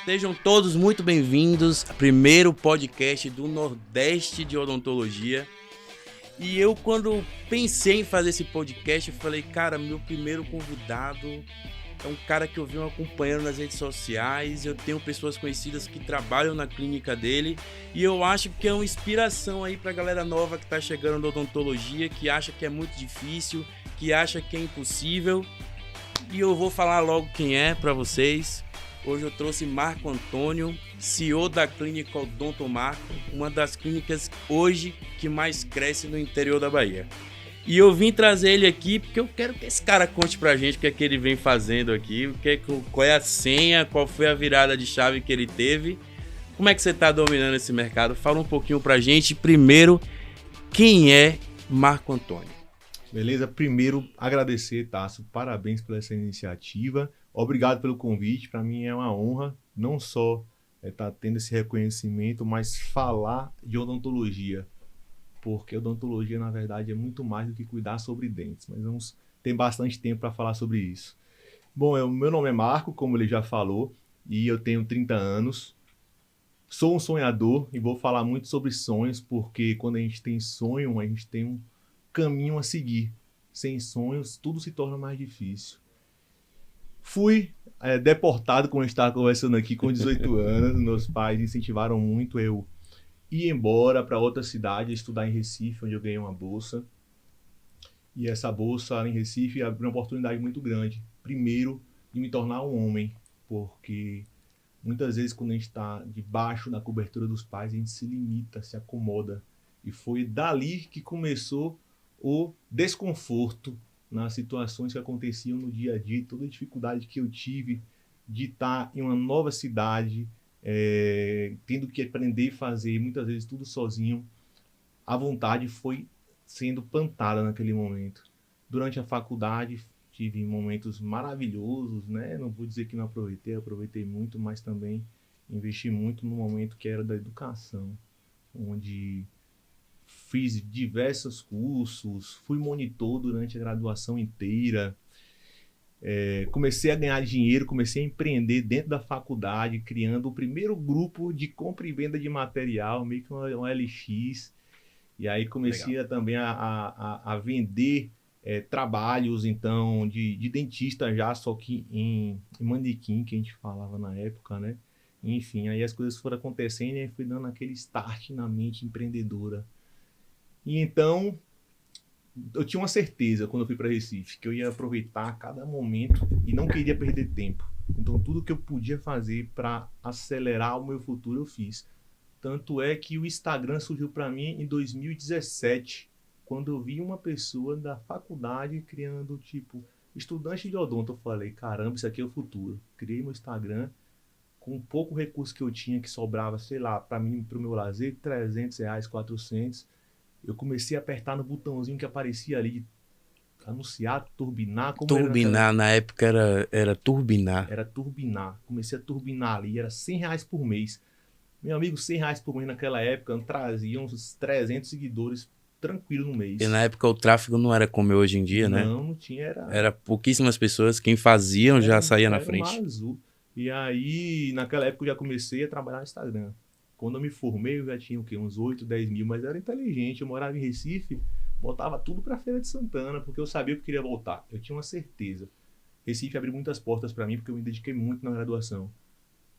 Sejam todos muito bem-vindos ao primeiro podcast do Nordeste de Odontologia. E eu, quando pensei em fazer esse podcast, eu falei, cara, meu primeiro convidado é um cara que eu venho acompanhando nas redes sociais. Eu tenho pessoas conhecidas que trabalham na clínica dele e eu acho que é uma inspiração aí pra galera nova que tá chegando na odontologia, que acha que é muito difícil, que acha que é impossível. E eu vou falar logo quem é pra vocês. Hoje eu trouxe Marco Antônio, CEO da clínica Odonto Marco, uma das clínicas hoje que mais cresce no interior da Bahia. E eu vim trazer ele aqui porque eu quero que esse cara conte pra gente o que é que ele vem fazendo aqui, qual é a senha, qual foi a virada de chave que ele teve. Como é que você tá dominando esse mercado? Fala um pouquinho pra gente. Primeiro, quem é Marco Antônio? Beleza? Primeiro, agradecer, Tasso. Parabéns por essa iniciativa. Obrigado pelo convite. Para mim é uma honra não só estar tendo esse reconhecimento, mas falar de odontologia. Porque odontologia, na verdade, é muito mais do que cuidar sobre dentes. Mas vamos ter bastante tempo para falar sobre isso. Bom, meu nome é Marco, como ele já falou, e eu tenho 30 anos. Sou um sonhador e vou falar muito sobre sonhos, porque quando a gente tem sonho, a gente tem um caminho a seguir. Sem sonhos, tudo se torna mais difícil. Fui deportado, como a gente estava conversando aqui, com 18 anos. Meus pais incentivaram muito eu ir embora para outra cidade, estudar em Recife, onde eu ganhei uma bolsa. E essa bolsa em Recife abriu uma oportunidade muito grande. Primeiro, de me tornar um homem, porque muitas vezes quando a gente está debaixo da cobertura dos pais, a gente se limita, se acomoda. E foi dali que começou o desconforto nas situações que aconteciam no dia a dia, toda a dificuldade que eu tive de estar em uma nova cidade, tendo que aprender a fazer muitas vezes tudo sozinho. A vontade foi sendo plantada naquele momento. Durante a faculdade tive momentos maravilhosos, né? Não vou dizer que não aproveitei muito, mas também investi muito no momento que era da educação, onde fiz diversos cursos, fui monitor durante a graduação inteira, comecei a ganhar dinheiro, comecei a empreender dentro da faculdade, criando o primeiro grupo de compra e venda de material, meio que um LX, e aí comecei também a vender trabalhos, então, de dentista já, só que em manequim, que a gente falava na época, né? Enfim, aí as coisas foram acontecendo e fui dando aquele start na mente empreendedora. E então, eu tinha uma certeza quando eu fui para Recife, que eu ia aproveitar cada momento e não queria perder tempo. Então, tudo que eu podia fazer para acelerar o meu futuro, eu fiz. Tanto é que o Instagram surgiu para mim em 2017, quando eu vi uma pessoa da faculdade criando, tipo, estudante de odonto. Eu falei, caramba, isso aqui é o futuro. Criei meu Instagram com pouco recurso que eu tinha, que sobrava, sei lá, para mim, para o meu lazer, R$300, 400. Eu comecei a apertar no botãozinho que aparecia ali de anunciar, turbinar. Turbinar, na época era turbinar. Era turbinar. Comecei a turbinar ali, era R$100 por mês. Meu amigo, R$100 por mês naquela época trazia uns 300 seguidores tranquilo no mês. E na época o tráfego não era como é hoje em dia, né? Não tinha. Era pouquíssimas pessoas, quem faziam já saía na frente. Era um mar azul. E aí, naquela época eu já comecei a trabalhar no Instagram. Quando eu me formei, eu já tinha o quê? Uns 8, 10 mil, mas eu era inteligente. Eu morava em Recife, botava tudo pra Feira de Santana, porque eu sabia que eu queria voltar. Eu tinha uma certeza. Recife abriu muitas portas pra mim, porque eu me dediquei muito na graduação.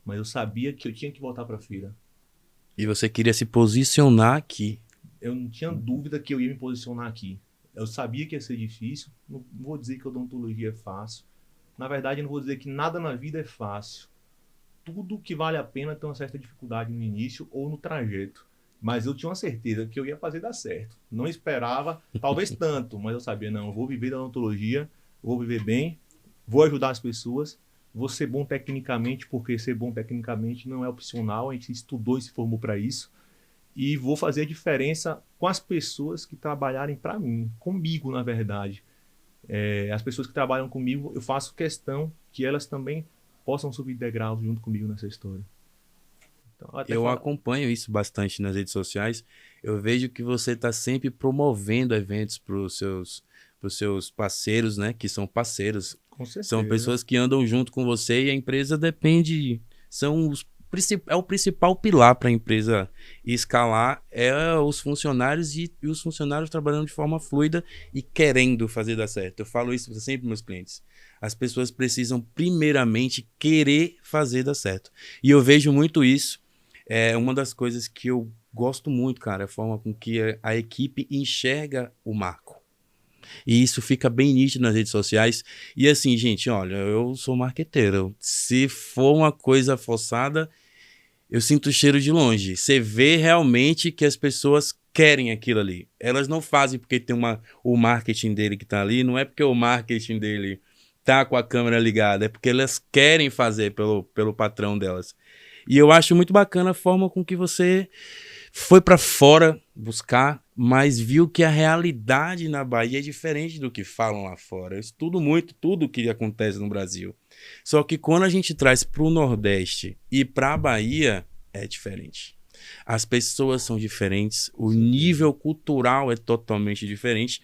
Mas eu sabia que eu tinha que voltar pra feira. E você queria se posicionar aqui. Eu não tinha dúvida que eu ia me posicionar aqui. Eu sabia que ia ser difícil. Não vou dizer que odontologia é fácil. Na verdade, eu não vou dizer que nada na vida é fácil. Tudo que vale a pena tem uma certa dificuldade no início ou no trajeto. Mas eu tinha uma certeza que eu ia fazer dar certo. Não esperava, talvez tanto, mas eu sabia, não, eu vou viver da odontologia, vou viver bem, vou ajudar as pessoas, vou ser bom tecnicamente, porque ser bom tecnicamente não é opcional, a gente estudou e se formou para isso. E vou fazer a diferença com as pessoas que trabalharem para mim, comigo, na verdade. As pessoas que trabalham comigo, eu faço questão que elas também possam subir degraus junto comigo nessa história. Então, eu acompanho isso bastante nas redes sociais. Eu vejo que você está sempre promovendo eventos para os seus parceiros, né? Que são parceiros. Com certeza. São pessoas que andam junto com você e a empresa depende é o principal pilar para a empresa escalar, é os funcionários e os funcionários trabalhando de forma fluida e querendo fazer dar certo. Eu falo isso sempre para meus clientes. As pessoas precisam primeiramente querer fazer dar certo. E eu vejo muito isso. É uma das coisas que eu gosto muito, cara, é a forma com que a equipe enxerga o Marco. E isso fica bem nítido nas redes sociais. E assim, gente, olha, eu sou marqueteiro. Se for uma coisa forçada, eu sinto o cheiro de longe. Você vê realmente que as pessoas querem aquilo ali. Elas não fazem porque tem o marketing dele que tá ali. Não é porque o marketing dele tá com a câmera ligada. É porque elas querem fazer pelo patrão delas. E eu acho muito bacana a forma com que você foi para fora buscar, mas viu que a realidade na Bahia é diferente do que falam lá fora. Eu estudo muito tudo que acontece no Brasil. Só que quando a gente traz para o Nordeste e para a Bahia, é diferente. As pessoas são diferentes, o nível cultural é totalmente diferente.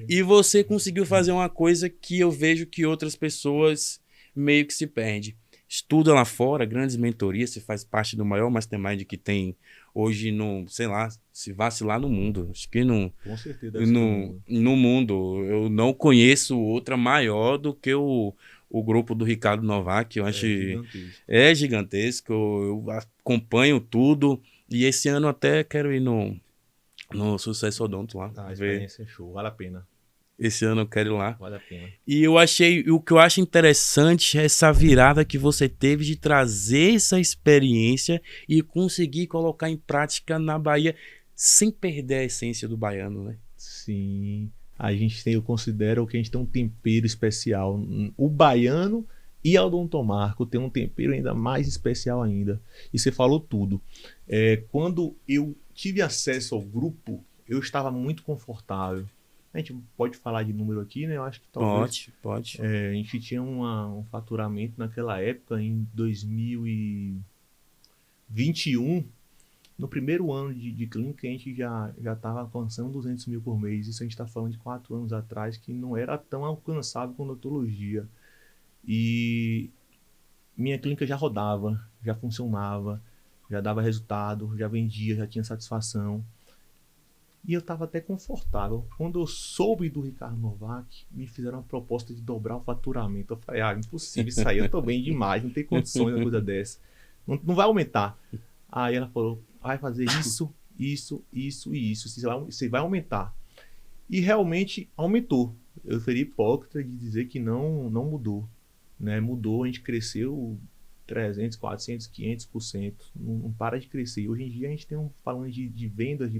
E você conseguiu fazer uma coisa que eu vejo que outras pessoas meio que se perdem. Estuda lá fora, grandes mentorias, você faz parte do maior mastermind que tem hoje no, sei lá, se vacilar no mundo. Acho que Com certeza, no mundo. Eu não conheço outra maior do que o grupo do Ricardo Novak. Eu acho é gigantesco. Eu acompanho tudo. E esse ano até quero ir no Sucesso Odonto lá. A experiência é show, vale a pena. Esse ano eu quero ir lá. Vale a pena. E o que eu acho interessante é essa virada que você teve de trazer essa experiência e conseguir colocar em prática na Bahia sem perder a essência do baiano, né? Sim. Eu considero que a gente tem um tempero especial. O baiano e a Odontomarco tem um tempero ainda mais especial ainda. E você falou tudo. Quando eu tive acesso ao grupo, eu estava muito confortável. A gente pode falar de número aqui, né? Eu acho que talvez... Pode. A gente tinha um faturamento naquela época, em 2021, no primeiro ano de clínica, a gente já estava alcançando 200 mil por mês. Isso a gente está falando de 4 anos atrás, que não era tão alcançável com odontologia. E minha clínica já rodava, já funcionava, já dava resultado, já vendia, já tinha satisfação. E eu estava até confortável. Quando eu soube do Ricardo Novak, me fizeram uma proposta de dobrar o faturamento. Eu falei, impossível isso aí, eu estou bem demais, não tem condições de uma coisa dessa. Não vai aumentar. Aí ela falou, vai fazer isso e isso. Você vai aumentar. E realmente aumentou. Eu seria hipócrita de dizer que não mudou. Né? Mudou, a gente cresceu 300, 400, 500%. Não para de crescer. Hoje em dia a gente tem falando de vendas,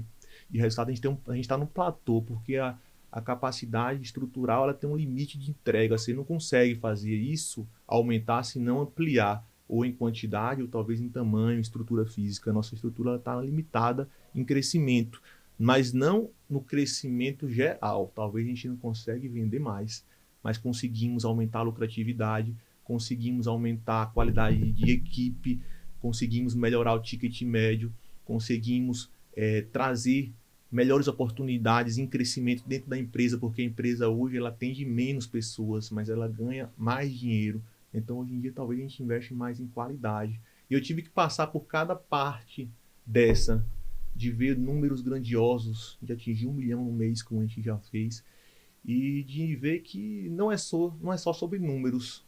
de resultado, a gente está no platô, porque a capacidade estrutural ela tem um limite de entrega. Você não consegue fazer isso aumentar se não ampliar, ou em quantidade, ou talvez em tamanho, estrutura física. A nossa estrutura está limitada em crescimento, mas não no crescimento geral. Talvez a gente não consiga vender mais, mas conseguimos aumentar a lucratividade, conseguimos aumentar a qualidade de equipe, conseguimos melhorar o ticket médio, conseguimos trazer melhores oportunidades em crescimento dentro da empresa, porque a empresa hoje ela atende menos pessoas, mas ela ganha mais dinheiro. Então hoje em dia talvez a gente investe mais em qualidade. E eu tive que passar por cada parte dessa, de ver números grandiosos, de atingir 1 milhão no mês, como a gente já fez, e de ver que não é só sobre números.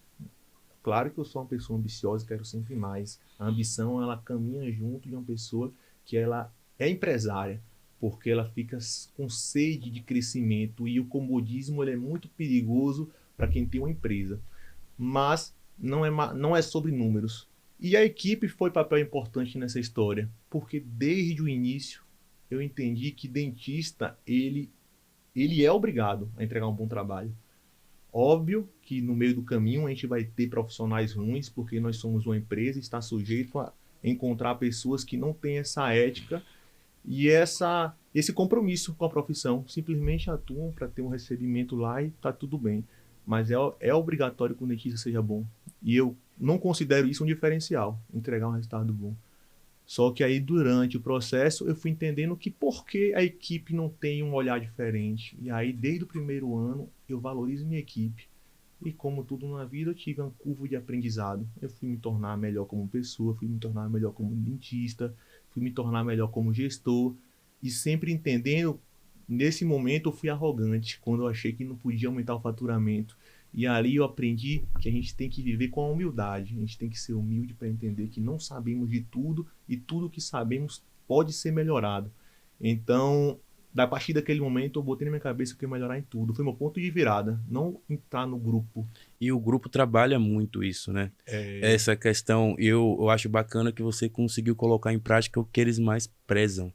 Claro que eu sou uma pessoa ambiciosa, quero sempre mais. A ambição ela caminha junto de uma pessoa que ela é empresária, porque ela fica com sede de crescimento, e o comodismo ele é muito perigoso para quem tem uma empresa. Mas não é sobre números. E a equipe foi papel importante nessa história, porque desde o início eu entendi que dentista ele é obrigado a entregar um bom trabalho. Óbvio que no meio do caminho a gente vai ter profissionais ruins, porque nós somos uma empresa e está sujeito a encontrar pessoas que não têm essa ética e esse compromisso com a profissão. Simplesmente atuam para ter um recebimento lá e está tudo bem. Mas é obrigatório que o dentista seja bom. E eu não considero isso um diferencial, entregar um resultado bom. Só que aí, durante o processo, eu fui entendendo que por que a equipe não tem um olhar diferente. E aí, desde o primeiro ano, eu valorizo minha equipe. E como tudo na vida, eu tive uma curva de aprendizado. Eu fui me tornar melhor como pessoa, fui me tornar melhor como dentista, fui me tornar melhor como gestor. E sempre entendendo, nesse momento eu fui arrogante, quando eu achei que não podia aumentar o faturamento. E ali eu aprendi que a gente tem que viver com a humildade. A gente tem que ser humilde para entender que não sabemos de tudo e tudo que sabemos pode ser melhorado. Então, a partir daquele momento, eu botei na minha cabeça que eu ia melhorar em tudo. Foi meu ponto de virada, não entrar no grupo. E o grupo trabalha muito isso, né? Essa questão, eu acho bacana que você conseguiu colocar em prática o que eles mais prezam,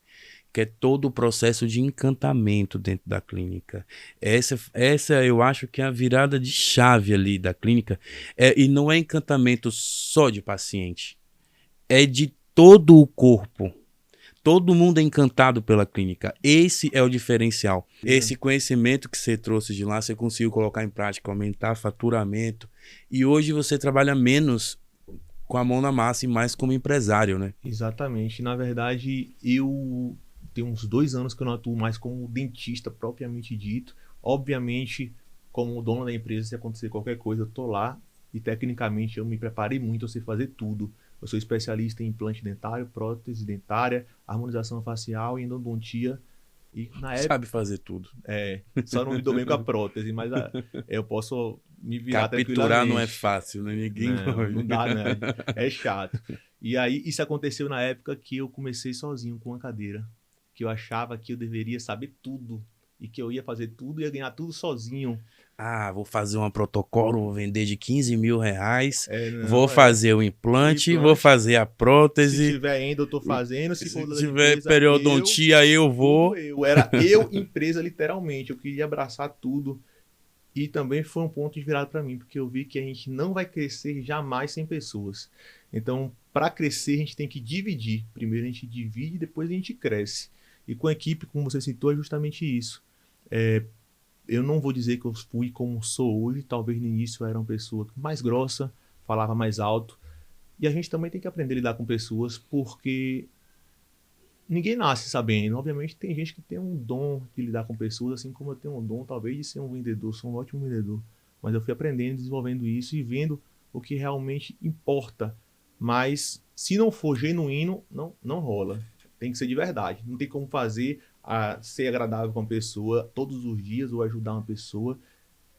que é todo o processo de encantamento dentro da clínica. Essa eu acho que é a virada de chave ali da clínica. E não é encantamento só de paciente, é de todo o corpo. Todo mundo é encantado pela clínica. Esse é o diferencial. Esse conhecimento que você trouxe de lá, você conseguiu colocar em prática, aumentar faturamento. E hoje você trabalha menos com a mão na massa e mais como empresário, né? Exatamente. Na verdade, eu tenho uns 2 anos que eu não atuo mais como dentista propriamente dito. Obviamente, como dono da empresa, se acontecer qualquer coisa, eu tô lá e tecnicamente eu me preparei muito, eu sei fazer tudo. Eu sou especialista em implante dentário, prótese dentária, harmonização facial e endodontia. E na época, Sabe fazer tudo. só não me dou bem com a prótese, mas eu posso me virar Capturar não é tranquilamente. fácil, né? Ninguém Não dá, né? É chato. E aí, isso aconteceu na época que eu comecei sozinho com uma cadeira. Que eu achava que eu deveria saber tudo. E que eu ia fazer tudo e ia ganhar tudo sozinho. Vou fazer um protocolo, vou vender de 15 mil reais, vou Não, fazer o implante, vou implante. fazer a Se prótese, tiver ainda, eu tô fazendo. Se for se da tiver empresa, periodontia, eu vou. tudo eu. Era eu, empresa, literalmente. Eu queria abraçar tudo. E também foi um ponto de virada para mim, porque eu vi que a gente não vai crescer jamais sem pessoas. Então, para crescer, a gente tem que dividir. Primeiro a gente divide, depois a gente cresce. E com a equipe, como você citou, é justamente isso. Eu não vou dizer que eu fui como sou hoje. Talvez no início eu era uma pessoa mais grossa, falava mais alto. E a gente também tem que aprender a lidar com pessoas, porque ninguém nasce sabendo. Obviamente tem gente que tem um dom de lidar com pessoas, assim como eu tenho um dom talvez de ser um vendedor, sou um ótimo vendedor. Mas eu fui aprendendo, desenvolvendo isso e vendo o que realmente importa. Mas se não for genuíno, não rola. Tem que ser de verdade. Não tem como fazer ser agradável com a pessoa todos os dias ou ajudar uma pessoa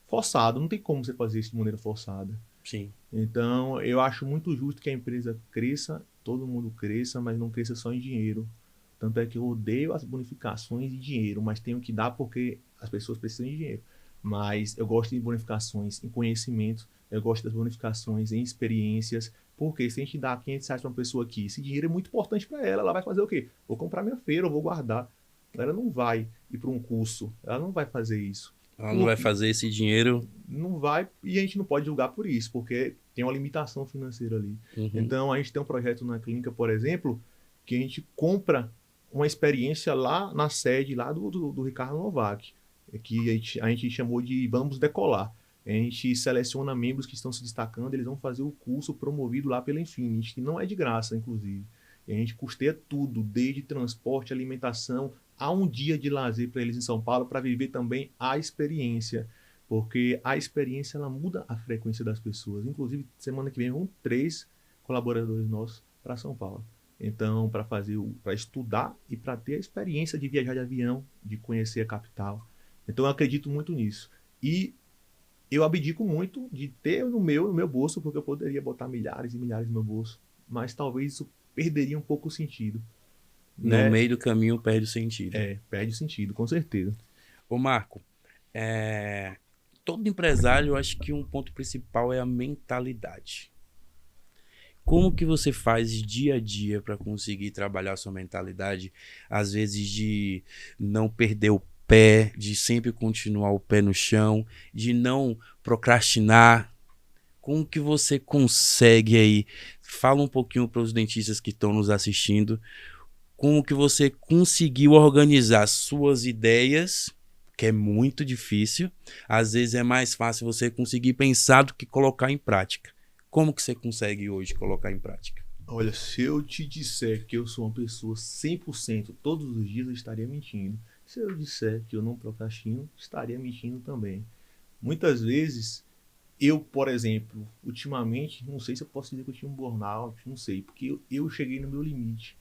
forçado. Não tem como você fazer isso de maneira forçada. Sim. Então, eu acho muito justo que a empresa cresça, todo mundo cresça, mas não cresça só em dinheiro. Tanto é que eu odeio as bonificações de dinheiro, mas tenho que dar porque as pessoas precisam de dinheiro. Mas eu gosto de bonificações em conhecimento, eu gosto das bonificações em experiências, porque se a gente dá 500 reais para uma pessoa aqui, esse dinheiro é muito importante para ela, ela vai fazer o quê? Vou comprar minha feira, eu vou guardar. Ela não vai ir para um curso, ela não vai fazer isso. Ela não vai fazer esse dinheiro. Não vai, e a gente não pode julgar por isso, porque tem uma limitação financeira ali. Então, a gente tem um projeto na clínica, por exemplo, que a gente compra uma experiência lá na sede lá do Ricardo Novak, que a gente chamou de Vamos Decolar. A gente seleciona membros que estão se destacando, eles vão fazer o curso promovido lá pela Infinity, que não é de graça, inclusive. E a gente custeia tudo, desde transporte, alimentação, a um dia de lazer para eles em São Paulo, para viver também a experiência. Porque a experiência ela muda a frequência das pessoas. Inclusive, semana que vem vão 3 colaboradores nossos para São Paulo. Então, para estudar e para ter a experiência de viajar de avião, de conhecer a capital. Então, eu acredito muito nisso. E eu abdico muito de ter no meu bolso, porque eu poderia botar milhares e milhares no meu bolso. Mas talvez isso perderia um pouco o sentido. No meio do caminho perde o sentido. Perde o sentido, com certeza. Ô Marco, todo empresário, eu acho que um ponto principal é a mentalidade. Como que você faz dia a dia para conseguir trabalhar a sua mentalidade? Às vezes de não perder o pé, de sempre continuar o pé no chão, de não procrastinar. Como que você consegue aí? Fala um pouquinho para os dentistas que estão nos assistindo. Como que você conseguiu organizar suas ideias, que é muito difícil. Às vezes é mais fácil você conseguir pensar do que colocar em prática. Como que você consegue hoje colocar em prática? Olha, se eu te disser que eu sou uma pessoa 100% todos os dias, eu estaria mentindo. Se eu disser que eu não procrastino, estaria mentindo também. Muitas vezes eu, por exemplo, ultimamente, não sei se eu posso dizer que eu tinha um burnout, não sei, porque eu cheguei no meu limite.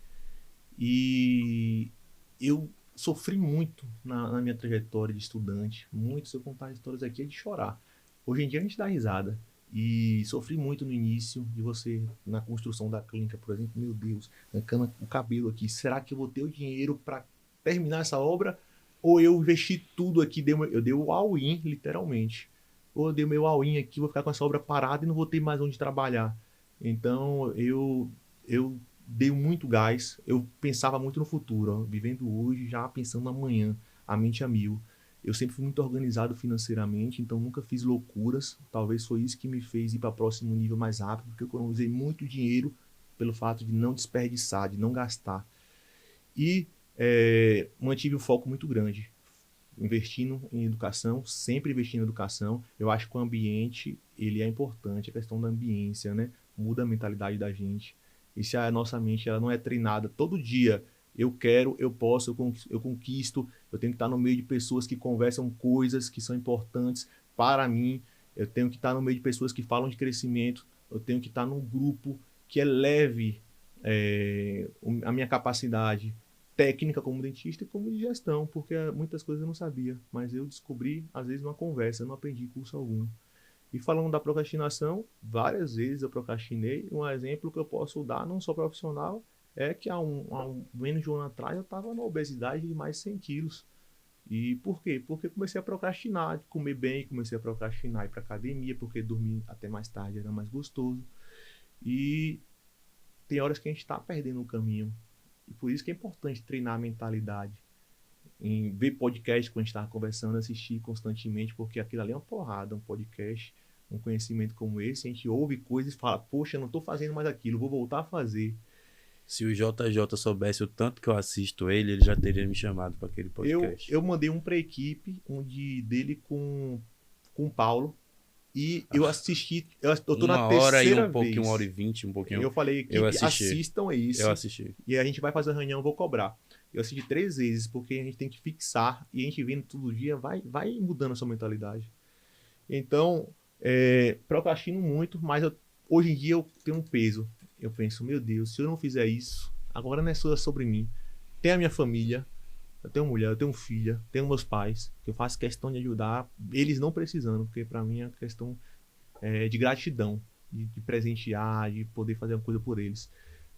E eu sofri muito na minha trajetória de estudante. Muito, se eu contar histórias aqui, é de chorar. Hoje em dia a gente dá risada. E sofri muito no início de você, na construção da clínica, por exemplo. Meu Deus, arrancando o cabelo aqui. Será que eu vou ter o dinheiro para terminar essa obra? Ou eu investi tudo aqui, eu dei o all-in, literalmente. Ou eu dei o meu all-in aqui, vou ficar com essa obra parada e não vou ter mais onde trabalhar. Então, eu dei muito gás, eu pensava muito no futuro, ó, vivendo hoje, já pensando amanhã, a mente a mil. Eu sempre fui muito organizado financeiramente, então nunca fiz loucuras. Talvez foi isso que me fez ir para o próximo nível mais rápido, porque eu economizei muito dinheiro pelo fato de não desperdiçar, de não gastar. E mantive um foco muito grande, investindo em educação, sempre investindo em educação. Eu acho que o ambiente ele é importante, a questão da ambiência, né? Muda a mentalidade da gente. E se a nossa mente ela não é treinada todo dia, eu quero, eu posso, eu conquisto, eu tenho que estar no meio de pessoas que conversam coisas que são importantes para mim, eu tenho que estar no meio de pessoas que falam de crescimento, eu tenho que estar num grupo que eleve a minha capacidade técnica como dentista e como de gestão, porque muitas coisas eu não sabia, mas eu descobri, às vezes, numa conversa, eu não aprendi curso algum. E falando da procrastinação, várias vezes eu procrastinei. Um exemplo que eu posso dar, não só profissional, é que menos de um ano atrás eu estava na obesidade de mais de 100 quilos. E por quê? Porque comecei a procrastinar, de comer bem, comecei a procrastinar ir para academia, porque dormir até mais tarde era mais gostoso. E tem horas que a gente está perdendo o caminho. E por isso que é importante treinar a mentalidade. Em ver podcast, quando a gente estava conversando, assistir constantemente, porque aquilo ali é uma porrada, um podcast, um conhecimento como esse, a gente ouve coisas e fala, poxa, eu não estou fazendo mais aquilo, vou voltar a fazer. Se o JJ soubesse o tanto que eu assisto ele já teria me chamado para aquele podcast. Eu mandei um para a equipe, dele com o Paulo, e eu assisti, eu tô na 1 hora e terceira um pouquinho, vez. 1 hora e 20, um pouquinho. Eu falei, equipe, Eu assisti. assistam isso. Eu assisti. E a gente vai fazer a reunião, eu vou cobrar. Eu assisti 3 vezes, porque a gente tem que fixar, e a gente vendo todo dia, vai mudando a sua mentalidade. Então, procrastino muito, mas hoje em dia eu tenho um peso. Eu penso, meu Deus, se eu não fizer isso, agora não é só sobre mim. Tem a minha família, eu tenho mulher, eu tenho filha, tenho meus pais, que eu faço questão de ajudar, eles não precisando, porque para mim é questão de gratidão, de presentear, de poder fazer uma coisa por eles.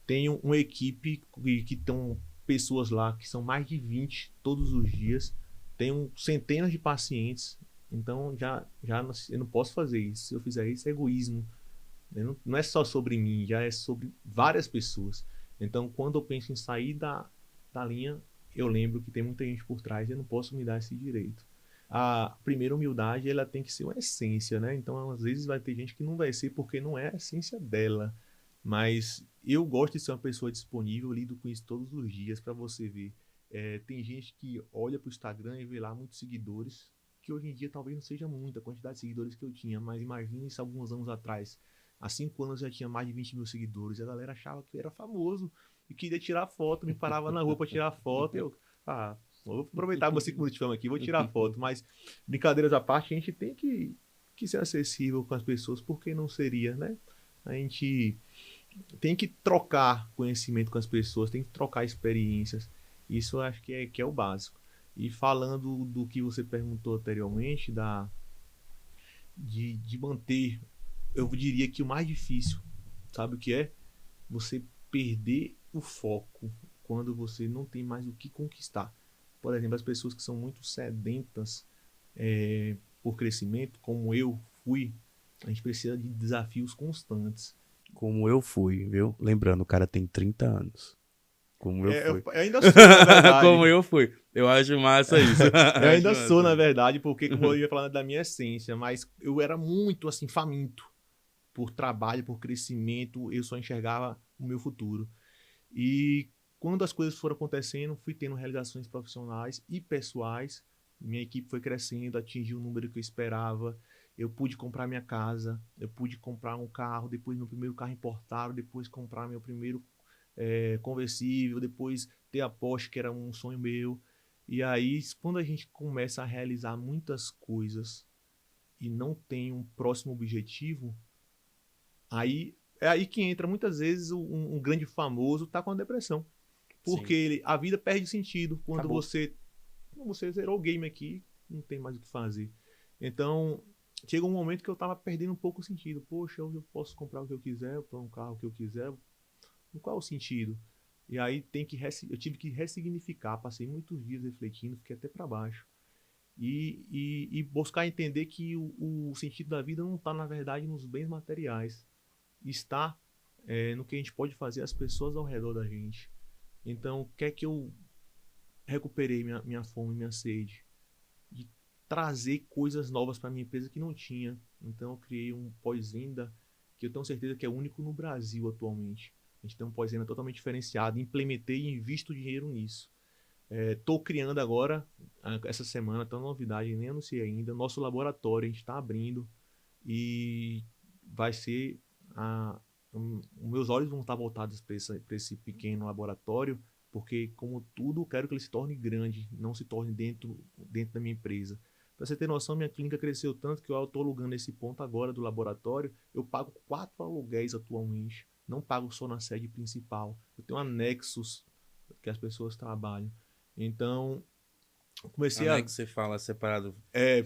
Tenho uma equipe que estão pessoas lá, que são mais de 20 todos os dias. Tenho centenas de pacientes. Então, eu não posso fazer isso. Se eu fizer isso, é egoísmo. Não é só sobre mim, já é sobre várias pessoas. Então, quando eu penso em sair da linha, eu lembro que tem muita gente por trás e eu não posso me dar esse direito. A primeira humildade, ela tem que ser uma essência, né? Então, às vezes vai ter gente que não vai ser porque não é a essência dela. Mas eu gosto de ser uma pessoa disponível, eu lido com isso todos os dias para você ver. Tem gente que olha para o Instagram e vê lá muitos seguidores, que hoje em dia talvez não seja muita a quantidade de seguidores que eu tinha, mas imagine isso alguns anos atrás. Há 5 anos eu já tinha mais de 20 mil seguidores, e a galera achava que eu era famoso e queria tirar foto, me parava na rua para tirar foto. Vou aproveitar meus 5 minutos de fama aqui, vou tirar foto. Mas, brincadeiras à parte, a gente tem que ser acessível com as pessoas, porque não seria, né? A gente tem que trocar conhecimento com as pessoas, tem que trocar experiências. Isso eu acho que é o básico. E falando do que você perguntou anteriormente, de manter, eu diria que o mais difícil, sabe o que é? Você perder o foco quando você não tem mais o que conquistar. Por exemplo, as pessoas que são muito sedentas por crescimento, como eu fui, a gente precisa de desafios constantes. Como eu fui, viu? Lembrando, o cara tem 30 anos. Como eu fui. Eu ainda sou, na verdade. Como eu fui. Eu acho massa isso. Eu ainda sou, na verdade, porque como eu ia falando da minha essência, mas eu era muito, assim, faminto por trabalho, por crescimento, eu só enxergava o meu futuro. E quando as coisas foram acontecendo, fui tendo realizações profissionais e pessoais, minha equipe foi crescendo, atingiu o número que eu esperava, eu pude comprar minha casa, eu pude comprar um carro, depois meu primeiro carro importado, depois comprar meu primeiro conversível, depois ter a Porsche, que era um sonho meu. E aí, quando a gente começa a realizar muitas coisas e não tem um próximo objetivo, aí é aí que entra muitas vezes um grande famoso tá com a depressão. Porque a vida perde sentido quando você zerou o game aqui, não tem mais o que fazer. Então, chega um momento que eu tava perdendo um pouco o sentido. Poxa, eu posso comprar o que eu quiser, um carro que eu quiser. Qual é o sentido? E aí eu tive que ressignificar. Passei muitos dias refletindo, fiquei até para baixo. E buscar entender que o sentido da vida não está, na verdade, nos bens materiais. Está no que a gente pode fazer às pessoas ao redor da gente. Então, o que é que eu recuperei minha fome, minha sede? De trazer coisas novas para minha empresa que não tinha. Então, eu criei um pós-venda que eu tenho certeza que é único no Brasil atualmente. A gente tem um pós-venda totalmente diferenciado. Implementei e invisto dinheiro nisso. Estou criando agora, essa semana, tem uma novidade, nem anunciei ainda. Nosso laboratório, a gente está abrindo e vai ser... meus olhos vão estar voltados para esse pequeno laboratório, porque, como tudo, eu quero que ele se torne grande, não se torne dentro da minha empresa. Para você ter noção, minha clínica cresceu tanto que eu estou alugando esse ponto agora do laboratório. Eu pago 4 aluguéis atualmente. Não pago só na sede principal. Eu tenho anexos que as pessoas trabalham. Então, comecei a... Anexo você fala separado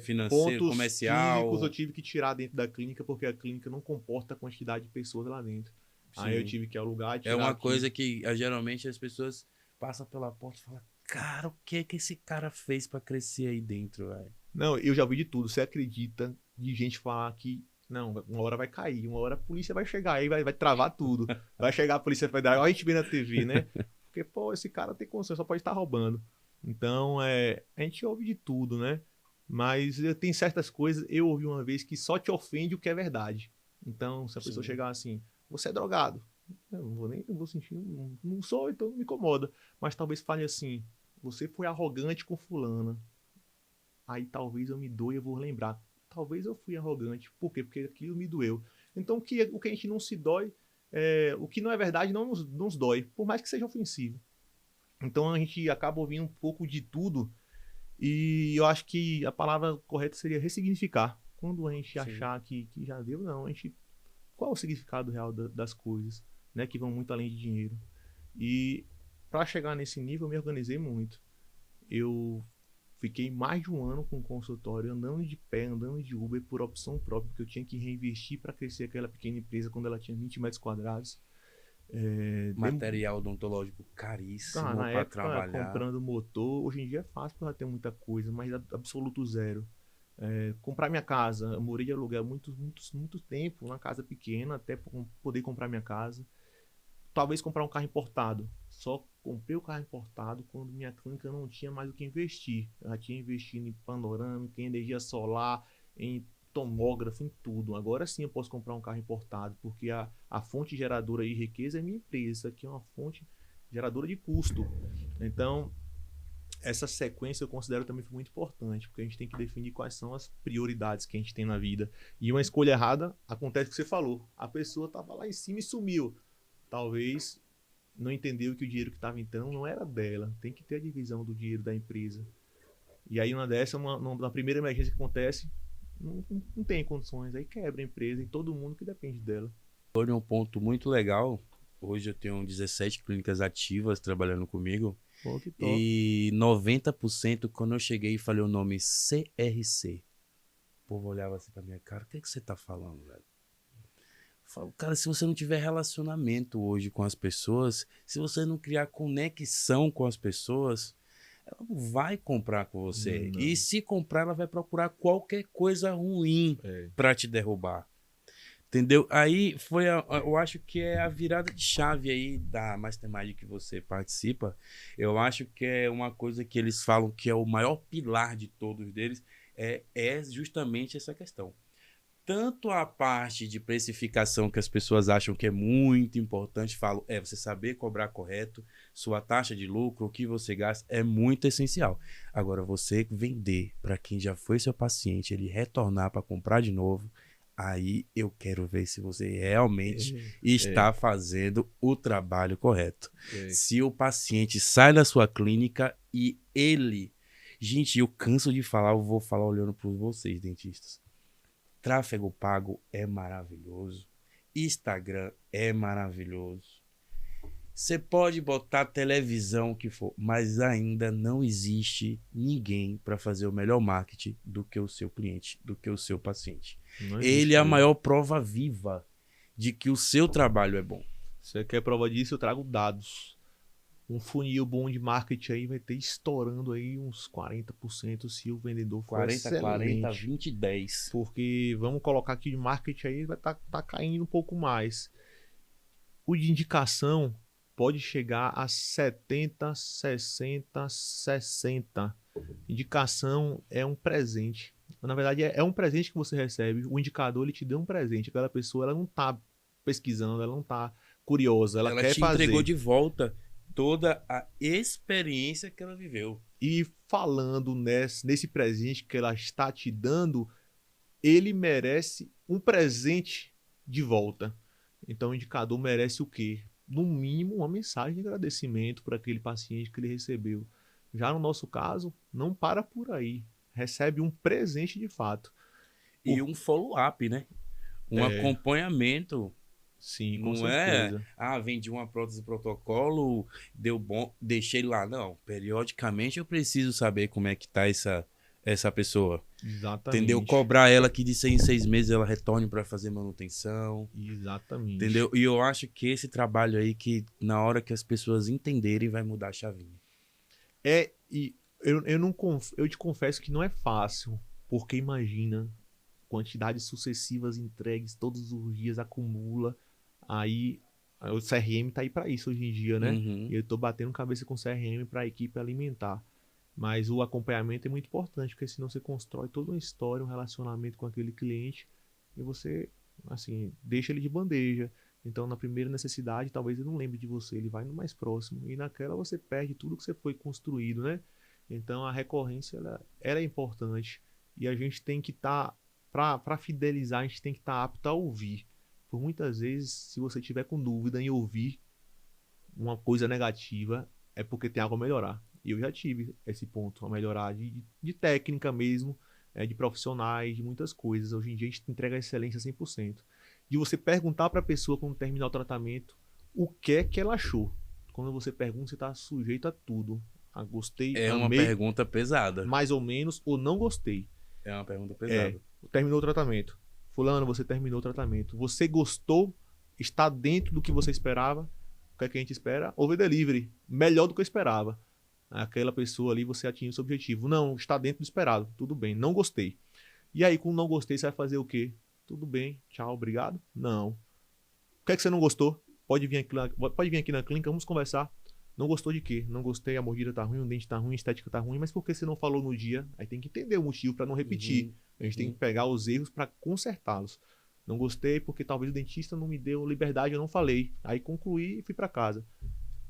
financeiro, pontos comercial... físicos eu tive que tirar dentro da clínica, porque a clínica não comporta a quantidade de pessoas lá dentro. Sim. Aí eu tive que alugar e tirar. É uma coisa que geralmente as pessoas passam pela porta e falam: cara, o que esse cara fez para crescer aí dentro, velho? Não, eu já vi de tudo. Você acredita de gente falar que não, uma hora vai cair, uma hora a polícia vai chegar, aí vai travar tudo. Vai chegar a Polícia Federal, a gente vê na TV, né? Porque, pô, esse cara tem consciência, só pode estar roubando. Então, a gente ouve de tudo, né? Mas tem certas coisas, eu ouvi uma vez que só te ofende o que é verdade. Então, se a pessoa chegar assim, você é drogado, eu não vou sentir, não sou, então não me incomoda. Mas talvez fale assim, você foi arrogante com fulana. Aí talvez eu me doe e eu vou lembrar. Talvez eu fui arrogante. Por quê? Porque aquilo me doeu. Então, o que a gente não se dói, o que não é verdade não nos dói, por mais que seja ofensivo. Então, a gente acaba ouvindo um pouco de tudo e eu acho que a palavra correta seria ressignificar. Quando a gente achar que já deu, não. Qual é o significado real das coisas, né? Que vão muito além de dinheiro. E para chegar nesse nível, eu me organizei muito. Eu fiquei mais de um ano com o consultório, andando de pé, andando de Uber por opção própria, porque eu tinha que reinvestir para crescer aquela pequena empresa quando ela tinha 20 metros quadrados. Material odontológico caríssimo para trabalhar. Comprando motor, hoje em dia é fácil para ter muita coisa, mas absoluto zero. Comprar minha casa, eu morei de aluguel muito tempo, na casa pequena, até poder comprar minha casa. Talvez comprar um carro importado. Só comprei o carro importado quando minha clínica não tinha mais o que investir. Eu já tinha investido em panorâmica, em energia solar, em tomógrafo, em tudo. Agora sim eu posso comprar um carro importado, porque a fonte geradora de riqueza é minha empresa. Isso aqui é uma fonte geradora de custo. Então, essa sequência eu considero também muito importante, porque a gente tem que definir quais são as prioridades que a gente tem na vida. E uma escolha errada, acontece o que você falou. A pessoa estava lá em cima e sumiu. Talvez não entendeu que o dinheiro que estava entrando não era dela. Tem que ter a divisão do dinheiro da empresa. E aí, uma dessa, na primeira emergência que acontece, não tem condições. Aí quebra a empresa e todo mundo que depende dela. Hoje é um ponto muito legal. Hoje eu tenho 17 clínicas ativas trabalhando comigo. Pô, que top. E 90%, quando eu cheguei e falei o nome CRC, o povo olhava assim pra minha cara: o que você tá falando, velho? Eu falo, cara, se você não tiver relacionamento hoje com as pessoas, se você não criar conexão com as pessoas, ela não vai comprar com você. Não. E se comprar, ela vai procurar qualquer coisa ruim pra te derrubar. Entendeu? Aí eu acho que é a virada de chave aí da Mastermind que você participa. Eu acho que é uma coisa que eles falam que é o maior pilar de todos deles, é justamente essa questão. Tanto a parte de precificação, que as pessoas acham que é muito importante, falam, você saber cobrar correto, sua taxa de lucro, o que você gasta, é muito essencial. Agora, você vender para quem já foi seu paciente, ele retornar para comprar de novo, aí eu quero ver se você realmente está fazendo o trabalho correto. Se o paciente sai da sua clínica e ele... Gente, eu canso de falar, eu vou falar olhando para vocês, dentistas. Tráfego pago é maravilhoso. Instagram é maravilhoso. Você pode botar televisão, o que for, mas ainda não existe ninguém para fazer o melhor marketing do que o seu cliente, do que o seu paciente. Ele é a maior prova viva de que o seu trabalho é bom. Você quer prova disso? Eu trago dados. Um funil bom de marketing aí vai ter estourando aí uns 40% se o vendedor for 40, 40, 20, 10. Porque vamos colocar aqui de marketing aí, vai tá caindo um pouco mais. O de indicação pode chegar a 70, 60, 60. Indicação é um presente. Na verdade, é um presente que você recebe. O indicador, ele te deu um presente. Aquela pessoa, ela não tá pesquisando, ela não tá curiosa, ela quer te fazer. entregou de volta toda a experiência que ela viveu. E falando nesse presente que ela está te dando, ele merece um presente de volta. Então, o indicador merece o quê? No mínimo, uma mensagem de agradecimento por aquele paciente que ele recebeu. Já no nosso caso, não para por aí. Recebe um presente de fato. E um follow-up, né? Um acompanhamento. Sim, com não certeza. Vendi uma prótese protocolo, deu bom, deixei lá. Não, periodicamente eu preciso saber como é que tá essa pessoa. Exatamente. Entendeu? Cobrar ela que de 6 meses ela retorne para fazer manutenção. Exatamente. Entendeu? E eu acho que esse trabalho aí, que na hora que as pessoas entenderem, vai mudar a chavinha. E eu te confesso que não é fácil, porque imagina, quantidades sucessivas entregues todos os dias, acumula, aí o CRM tá aí para isso hoje em dia, né? Uhum. E eu tô batendo cabeça com o CRM para a equipe alimentar. Mas o acompanhamento é muito importante, porque senão você constrói toda uma história, um relacionamento com aquele cliente e você, assim, deixa ele de bandeja. Então, na primeira necessidade, talvez ele não lembre de você, ele vai no mais próximo. E naquela você perde tudo que você foi construído, né? Então, a recorrência, ela é importante. E a gente tem que estar, para fidelizar, a gente tem que estar apto a ouvir. Por muitas vezes, se você tiver com dúvida em ouvir uma coisa negativa, é porque tem algo a melhorar. E eu já tive esse ponto a melhorar de técnica mesmo, de profissionais, de muitas coisas. Hoje em dia a gente entrega a excelência 100%. De você perguntar para a pessoa quando terminar o tratamento o que é que ela achou. Quando você pergunta, você está sujeito a tudo. Gostei, É amei, uma pergunta pesada. mais ou menos, ou não gostei. É uma pergunta pesada. Terminou o tratamento. Fulano, você terminou o tratamento. Você gostou? Está dentro do que você esperava? O que é que a gente espera? Over delivery. Melhor do que eu esperava. Aquela pessoa ali, você atingiu o seu objetivo. Não, está dentro do esperado. Tudo bem, não gostei. E aí, com não gostei, você vai fazer o quê? Tudo bem, tchau, obrigado? Não. O que é que você não gostou? Pode vir aqui na clínica, vamos conversar. Não gostou de quê? Não gostei, a mordida tá ruim, o dente tá ruim, a estética tá ruim, mas por que você não falou no dia? Aí tem que entender o motivo para não repetir. A gente tem que pegar os erros para consertá-los. Não gostei porque talvez o dentista não me deu liberdade, eu não falei. Aí concluí e fui para casa.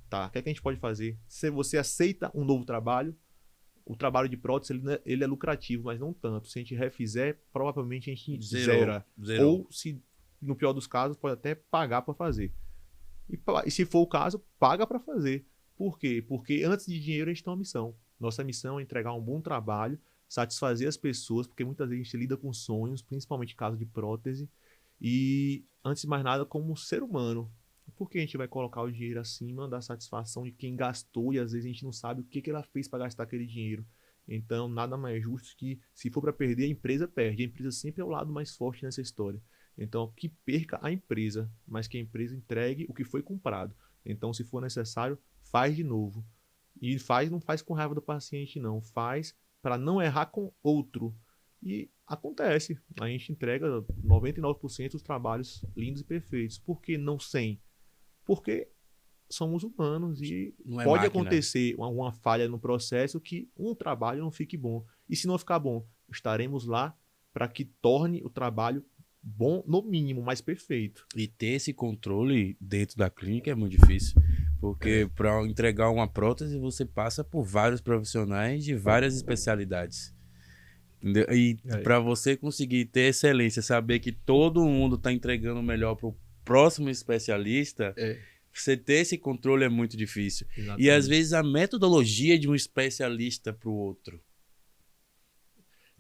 Tá, o que é que a gente pode fazer? Se você aceita um novo trabalho, o trabalho de prótese ele é lucrativo, mas não tanto. Se a gente refizer, provavelmente a gente zera. Ou, se no pior dos casos, pode até pagar para fazer. E se for o caso, paga para fazer. Por quê? Porque antes de dinheiro a gente tem uma missão. Nossa missão é entregar um bom trabalho, satisfazer as pessoas, porque muitas vezes a gente lida com sonhos, principalmente em caso de prótese. E, antes de mais nada, como ser humano. Por que a gente vai colocar o dinheiro acima da satisfação de quem gastou e às vezes a gente não sabe o que ela fez para gastar aquele dinheiro? Então, nada mais justo que, se for para perder, a empresa perde. A empresa sempre é o lado mais forte nessa história. Então, que perca a empresa, mas que a empresa entregue o que foi comprado. Então, se for necessário, faz de novo. E não faz com raiva do paciente, não. Faz para não errar com outro. E acontece. A gente entrega 99% dos trabalhos lindos e perfeitos. Por que não 100%? Porque somos humanos e pode acontecer alguma falha no processo que um trabalho não fique bom. E se não ficar bom, estaremos lá para que torne o trabalho bom, no mínimo, mais perfeito. E ter esse controle dentro da clínica é muito difícil. Porque para entregar uma prótese, você passa por vários profissionais de várias especialidades. Entendeu? E para você conseguir ter excelência, saber que todo mundo está entregando o melhor para o próximo especialista, você ter esse controle é muito difícil. Exatamente. E às vezes a metodologia de um especialista para o outro.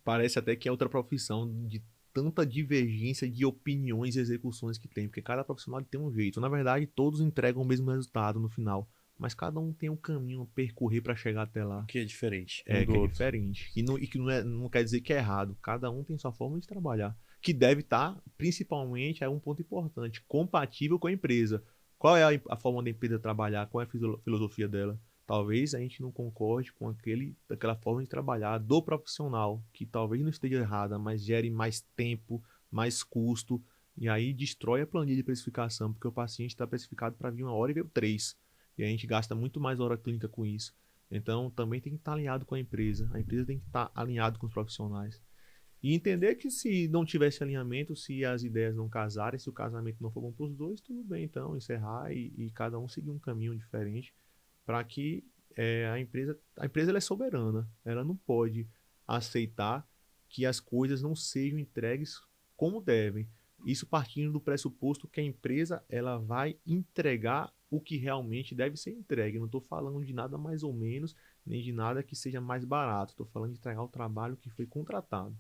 Parece até que é outra profissão de tanta divergência de opiniões e execuções que tem, porque cada profissional tem um jeito. Na verdade, todos entregam o mesmo resultado no final, mas cada um tem um caminho a percorrer para chegar até lá. Que é diferente. É, do que é outro. diferente. E que não quer dizer que é errado. Cada um tem sua forma de trabalhar. Que deve estar, principalmente, é um ponto importante, compatível com a empresa. Qual é a forma da empresa trabalhar? Qual é a filosofia dela? Talvez a gente não concorde com aquela forma de trabalhar do profissional, que talvez não esteja errada, mas gere mais tempo, mais custo, e aí destrói a planilha de precificação, porque o paciente está precificado para vir 1 hora e veio 3. E a gente gasta muito mais hora clínica com isso. Então, também tem que estar alinhado com a empresa tem que estar alinhado com os profissionais. E entender que se não tivesse alinhamento, se as ideias não casarem, se o casamento não for bom para os dois, tudo bem, então, encerrar e cada um seguir um caminho diferente para que a empresa ela é soberana. Ela não pode aceitar que as coisas não sejam entregues como devem. Isso partindo do pressuposto que a empresa ela vai entregar o que realmente deve ser entregue. Não estou falando de nada mais ou menos, nem de nada que seja mais barato. Estou falando de entregar o trabalho que foi contratado.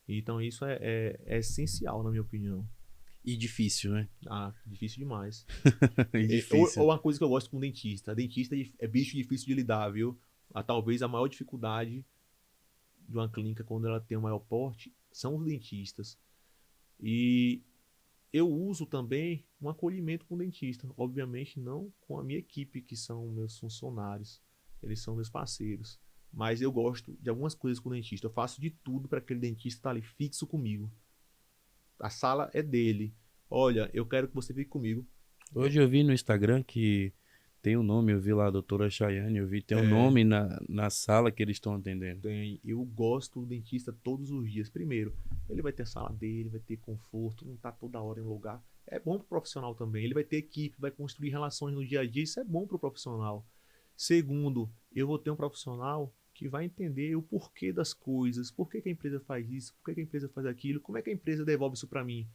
Então isso é essencial, na minha opinião. E difícil, né? Ah, difícil demais. E difícil. Ou uma coisa que eu gosto com dentista. Dentista é bicho difícil de lidar, viu? Talvez a maior dificuldade de uma clínica, quando ela tem o maior porte, são os dentistas. E eu uso também um acolhimento com o dentista. Obviamente não com a minha equipe, que são meus funcionários. Eles são meus parceiros. Mas eu gosto de algumas coisas com o dentista. Eu faço de tudo para aquele dentista estar ali fixo comigo. A sala é dele. Olha, eu quero que você fique comigo. Hoje eu vi no Instagram que tem um nome, eu vi lá a doutora Chayane, tem um nome na sala que eles estão atendendo. Eu gosto do dentista todos os dias. Primeiro, ele vai ter a sala dele, vai ter conforto, não tá toda hora em um lugar. É bom pro profissional também. Ele vai ter equipe, vai construir relações no dia a dia. Isso é bom pro profissional. Segundo, eu vou ter um profissional que vai entender o porquê das coisas, por que a empresa faz isso, por que a empresa faz aquilo, como é que a empresa devolve isso para mim.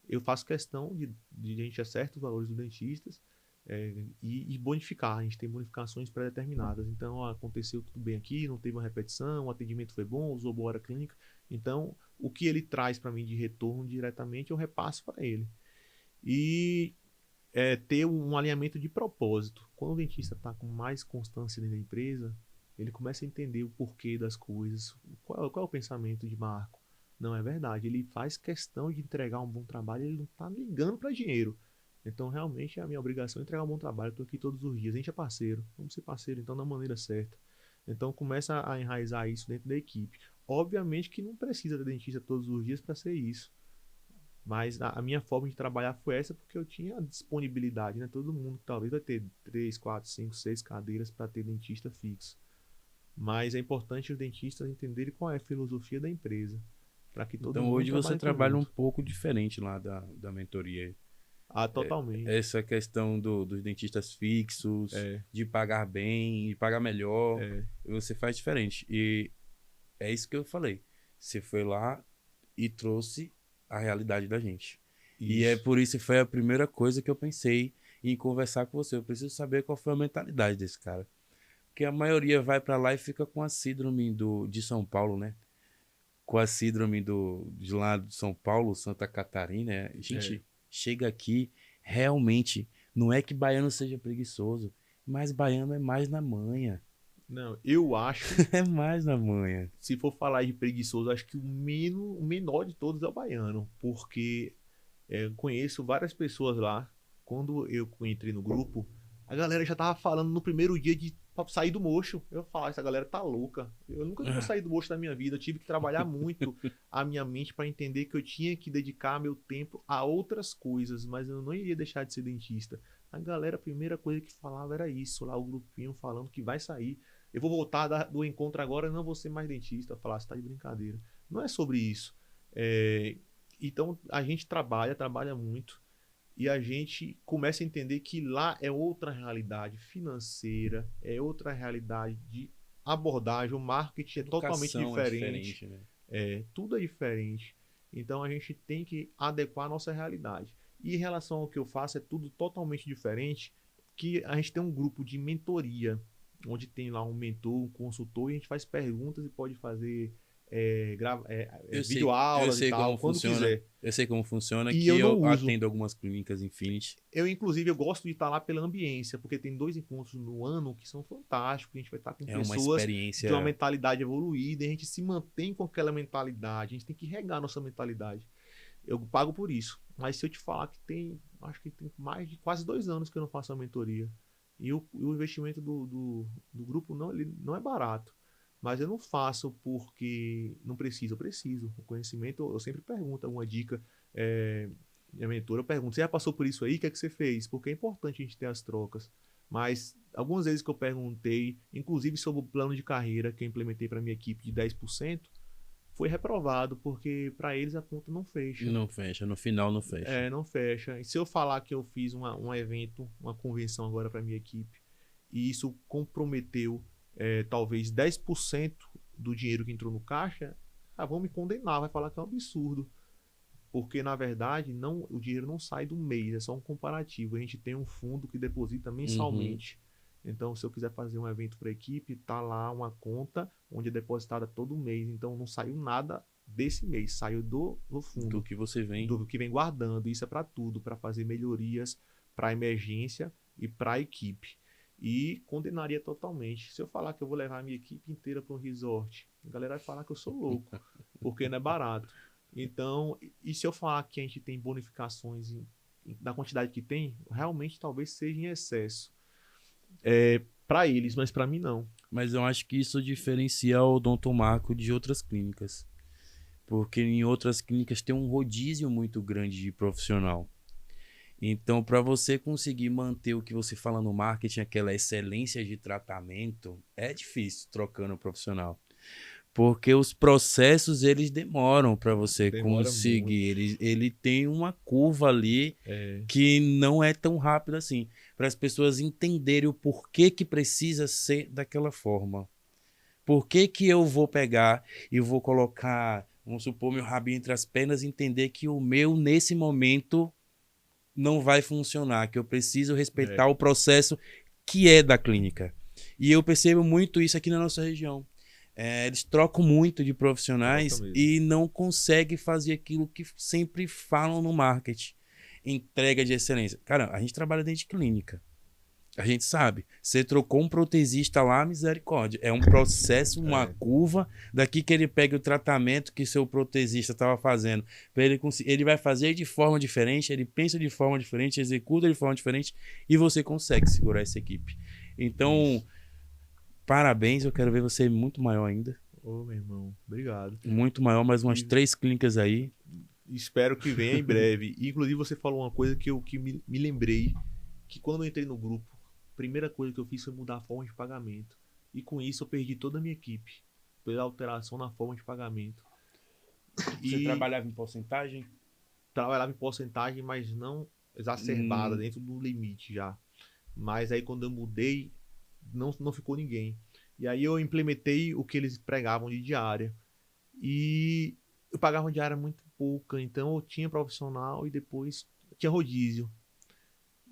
Eu faço questão de a gente acertar os valores dos dentistas e bonificar. A gente tem bonificações pré-determinadas. Então, ó, aconteceu tudo bem aqui, não teve uma repetição, o atendimento foi bom, usou boa hora clínica. Então, o que ele traz para mim de retorno diretamente, eu repasso para ele. E ter um alinhamento de propósito. Quando o dentista está com mais constância dentro da empresa, ele começa a entender o porquê das coisas, qual é o pensamento de Marco. Não é verdade, ele faz questão de entregar um bom trabalho, ele não está ligando para dinheiro. Então, realmente, é a minha obrigação entregar um bom trabalho. Estou aqui todos os dias, a gente é parceiro, vamos ser parceiro, então, da maneira certa. Então, começa a enraizar isso dentro da equipe. Obviamente que não precisa ter dentista todos os dias para ser isso. Mas a minha forma de trabalhar foi essa porque eu tinha a disponibilidade, né? Todo mundo talvez vai ter 3, 4, 5, 6 cadeiras para ter dentista fixo. Mas é importante os dentistas entenderem qual é a filosofia da empresa. Para que todo Então mundo hoje você trabalha um junto. pouco diferente lá da mentoria. Totalmente. Essa questão dos dentistas fixos, de pagar bem e pagar melhor, você faz diferente. E é isso que eu falei. Você foi lá e trouxe a realidade da gente. Isso. E é por isso que foi a primeira coisa que eu pensei em conversar com você. Eu preciso saber qual foi a mentalidade desse cara. Porque a maioria vai para lá e fica com a síndrome de São Paulo, né? Com a síndrome de lá de São Paulo, Santa Catarina. A gente chega aqui, realmente, não é que baiano seja preguiçoso, mas baiano é mais na manha. Não, eu acho... é mais na manha. Se for falar de preguiçoso, acho que o menor de todos é o baiano. Porque eu conheço várias pessoas lá. Quando eu entrei no grupo, a galera já tava falando no primeiro dia de sair do mocho. Eu falava, essa galera tá louca. Eu nunca tinha saído do mocho da minha vida. Eu tive que trabalhar muito a minha mente para entender que eu tinha que dedicar meu tempo a outras coisas, mas eu não iria deixar de ser dentista. A galera, a primeira coisa que falava era isso, lá o grupinho falando que vai sair. Eu vou voltar do encontro agora e não vou ser mais dentista. Eu falava, você tá de brincadeira. Não é sobre isso. Então, a gente trabalha muito. E a gente começa a entender que lá é outra realidade financeira, é outra realidade de abordagem, o marketing é totalmente diferente. Né? Tudo é diferente. Então a gente tem que adequar a nossa realidade. E em relação ao que eu faço, é tudo totalmente diferente, que a gente tem um grupo de mentoria, onde tem lá um mentor, um consultor, e a gente faz perguntas e pode fazer videoaulas e tal, quando quiser. Eu sei como funciona, E que eu não eu uso. atendo algumas clínicas Infinity. Inclusive, eu gosto de estar lá pela ambiência, porque tem 2 encontros no ano que são fantásticos. A gente vai estar com É uma pessoas experiência. de uma mentalidade evoluída, e a gente se mantém com aquela mentalidade. A gente tem que regar nossa mentalidade. Eu pago por isso. Mas se eu te falar que acho que tem mais de quase 2 anos que eu não faço a mentoria. E o investimento do grupo ele não é barato. Mas eu não faço porque não preciso, eu preciso. O conhecimento, eu sempre pergunto alguma dica. Minha mentora, eu pergunto, você já passou por isso aí? O que é que você fez? Porque é importante a gente ter as trocas. Mas algumas vezes que eu perguntei, inclusive sobre o plano de carreira que eu implementei para minha equipe de 10%, foi reprovado, porque para eles a conta não fecha. Não fecha, no final não fecha. Não fecha. E se eu falar que eu fiz um evento, uma convenção agora para minha equipe, e isso comprometeu talvez 10% do dinheiro que entrou no caixa, vão me condenar, vai falar que é um absurdo. Porque, na verdade, o dinheiro não sai do mês, é só um comparativo. A gente tem um fundo que deposita mensalmente. Então, se eu quiser fazer um evento para a equipe, tá lá uma conta onde é depositada todo mês. Então, não saiu nada desse mês, saiu do fundo. Do que você vem. Do que vem guardando. Isso é para tudo, para fazer melhorias para a emergência e para a equipe. E condenaria totalmente. Se eu falar que eu vou levar a minha equipe inteira para um resort, a galera vai falar que eu sou louco, porque não é barato. Então, e se eu falar que a gente tem bonificações da quantidade que tem, realmente talvez seja em excesso. Para eles, mas para mim não. Mas eu acho que isso diferencia o Odonto Marco de outras clínicas. Porque em outras clínicas tem um rodízio muito grande de profissional. Então, para você conseguir manter o que você fala no marketing, aquela excelência de tratamento, é difícil trocando o profissional. Porque os processos, eles demoram para você conseguir. Ele tem uma curva ali que não é tão rápida assim. Para as pessoas entenderem o porquê que precisa ser daquela forma. Por que eu vou pegar e vou colocar, vamos supor, meu rabinho entre as pernas e entender que o meu, nesse momento, não vai funcionar. Que eu preciso respeitar o processo que é da clínica. E eu percebo muito isso aqui na nossa região. Eles trocam muito de profissionais e não conseguem fazer aquilo que sempre falam no marketing. Entrega de excelência. Cara, a gente trabalha dentro de clínica. A gente sabe. Você trocou um protesista lá, misericórdia. É um processo, uma curva. Daqui que ele pega o tratamento que seu protesista estava fazendo. Ele vai fazer de forma diferente, ele pensa de forma diferente, executa de forma diferente e você consegue segurar essa equipe. Então... Parabéns, eu quero ver você muito maior ainda. Meu irmão, obrigado. Muito maior, mais umas 3 clínicas aí. Espero que venha em breve. Inclusive, você falou uma coisa que me lembrei, que quando eu entrei no grupo, a primeira coisa que eu fiz foi mudar a forma de pagamento. E com isso eu perdi toda a minha equipe, pela alteração na forma de pagamento. Você trabalhava em porcentagem? Trabalhava em porcentagem, mas não exacerbada, dentro do limite já. Mas aí quando eu mudei, não ficou ninguém. E aí eu implementei o que eles pregavam de diária. E eu pagava uma diária muito pouca, então eu tinha profissional e depois tinha rodízio.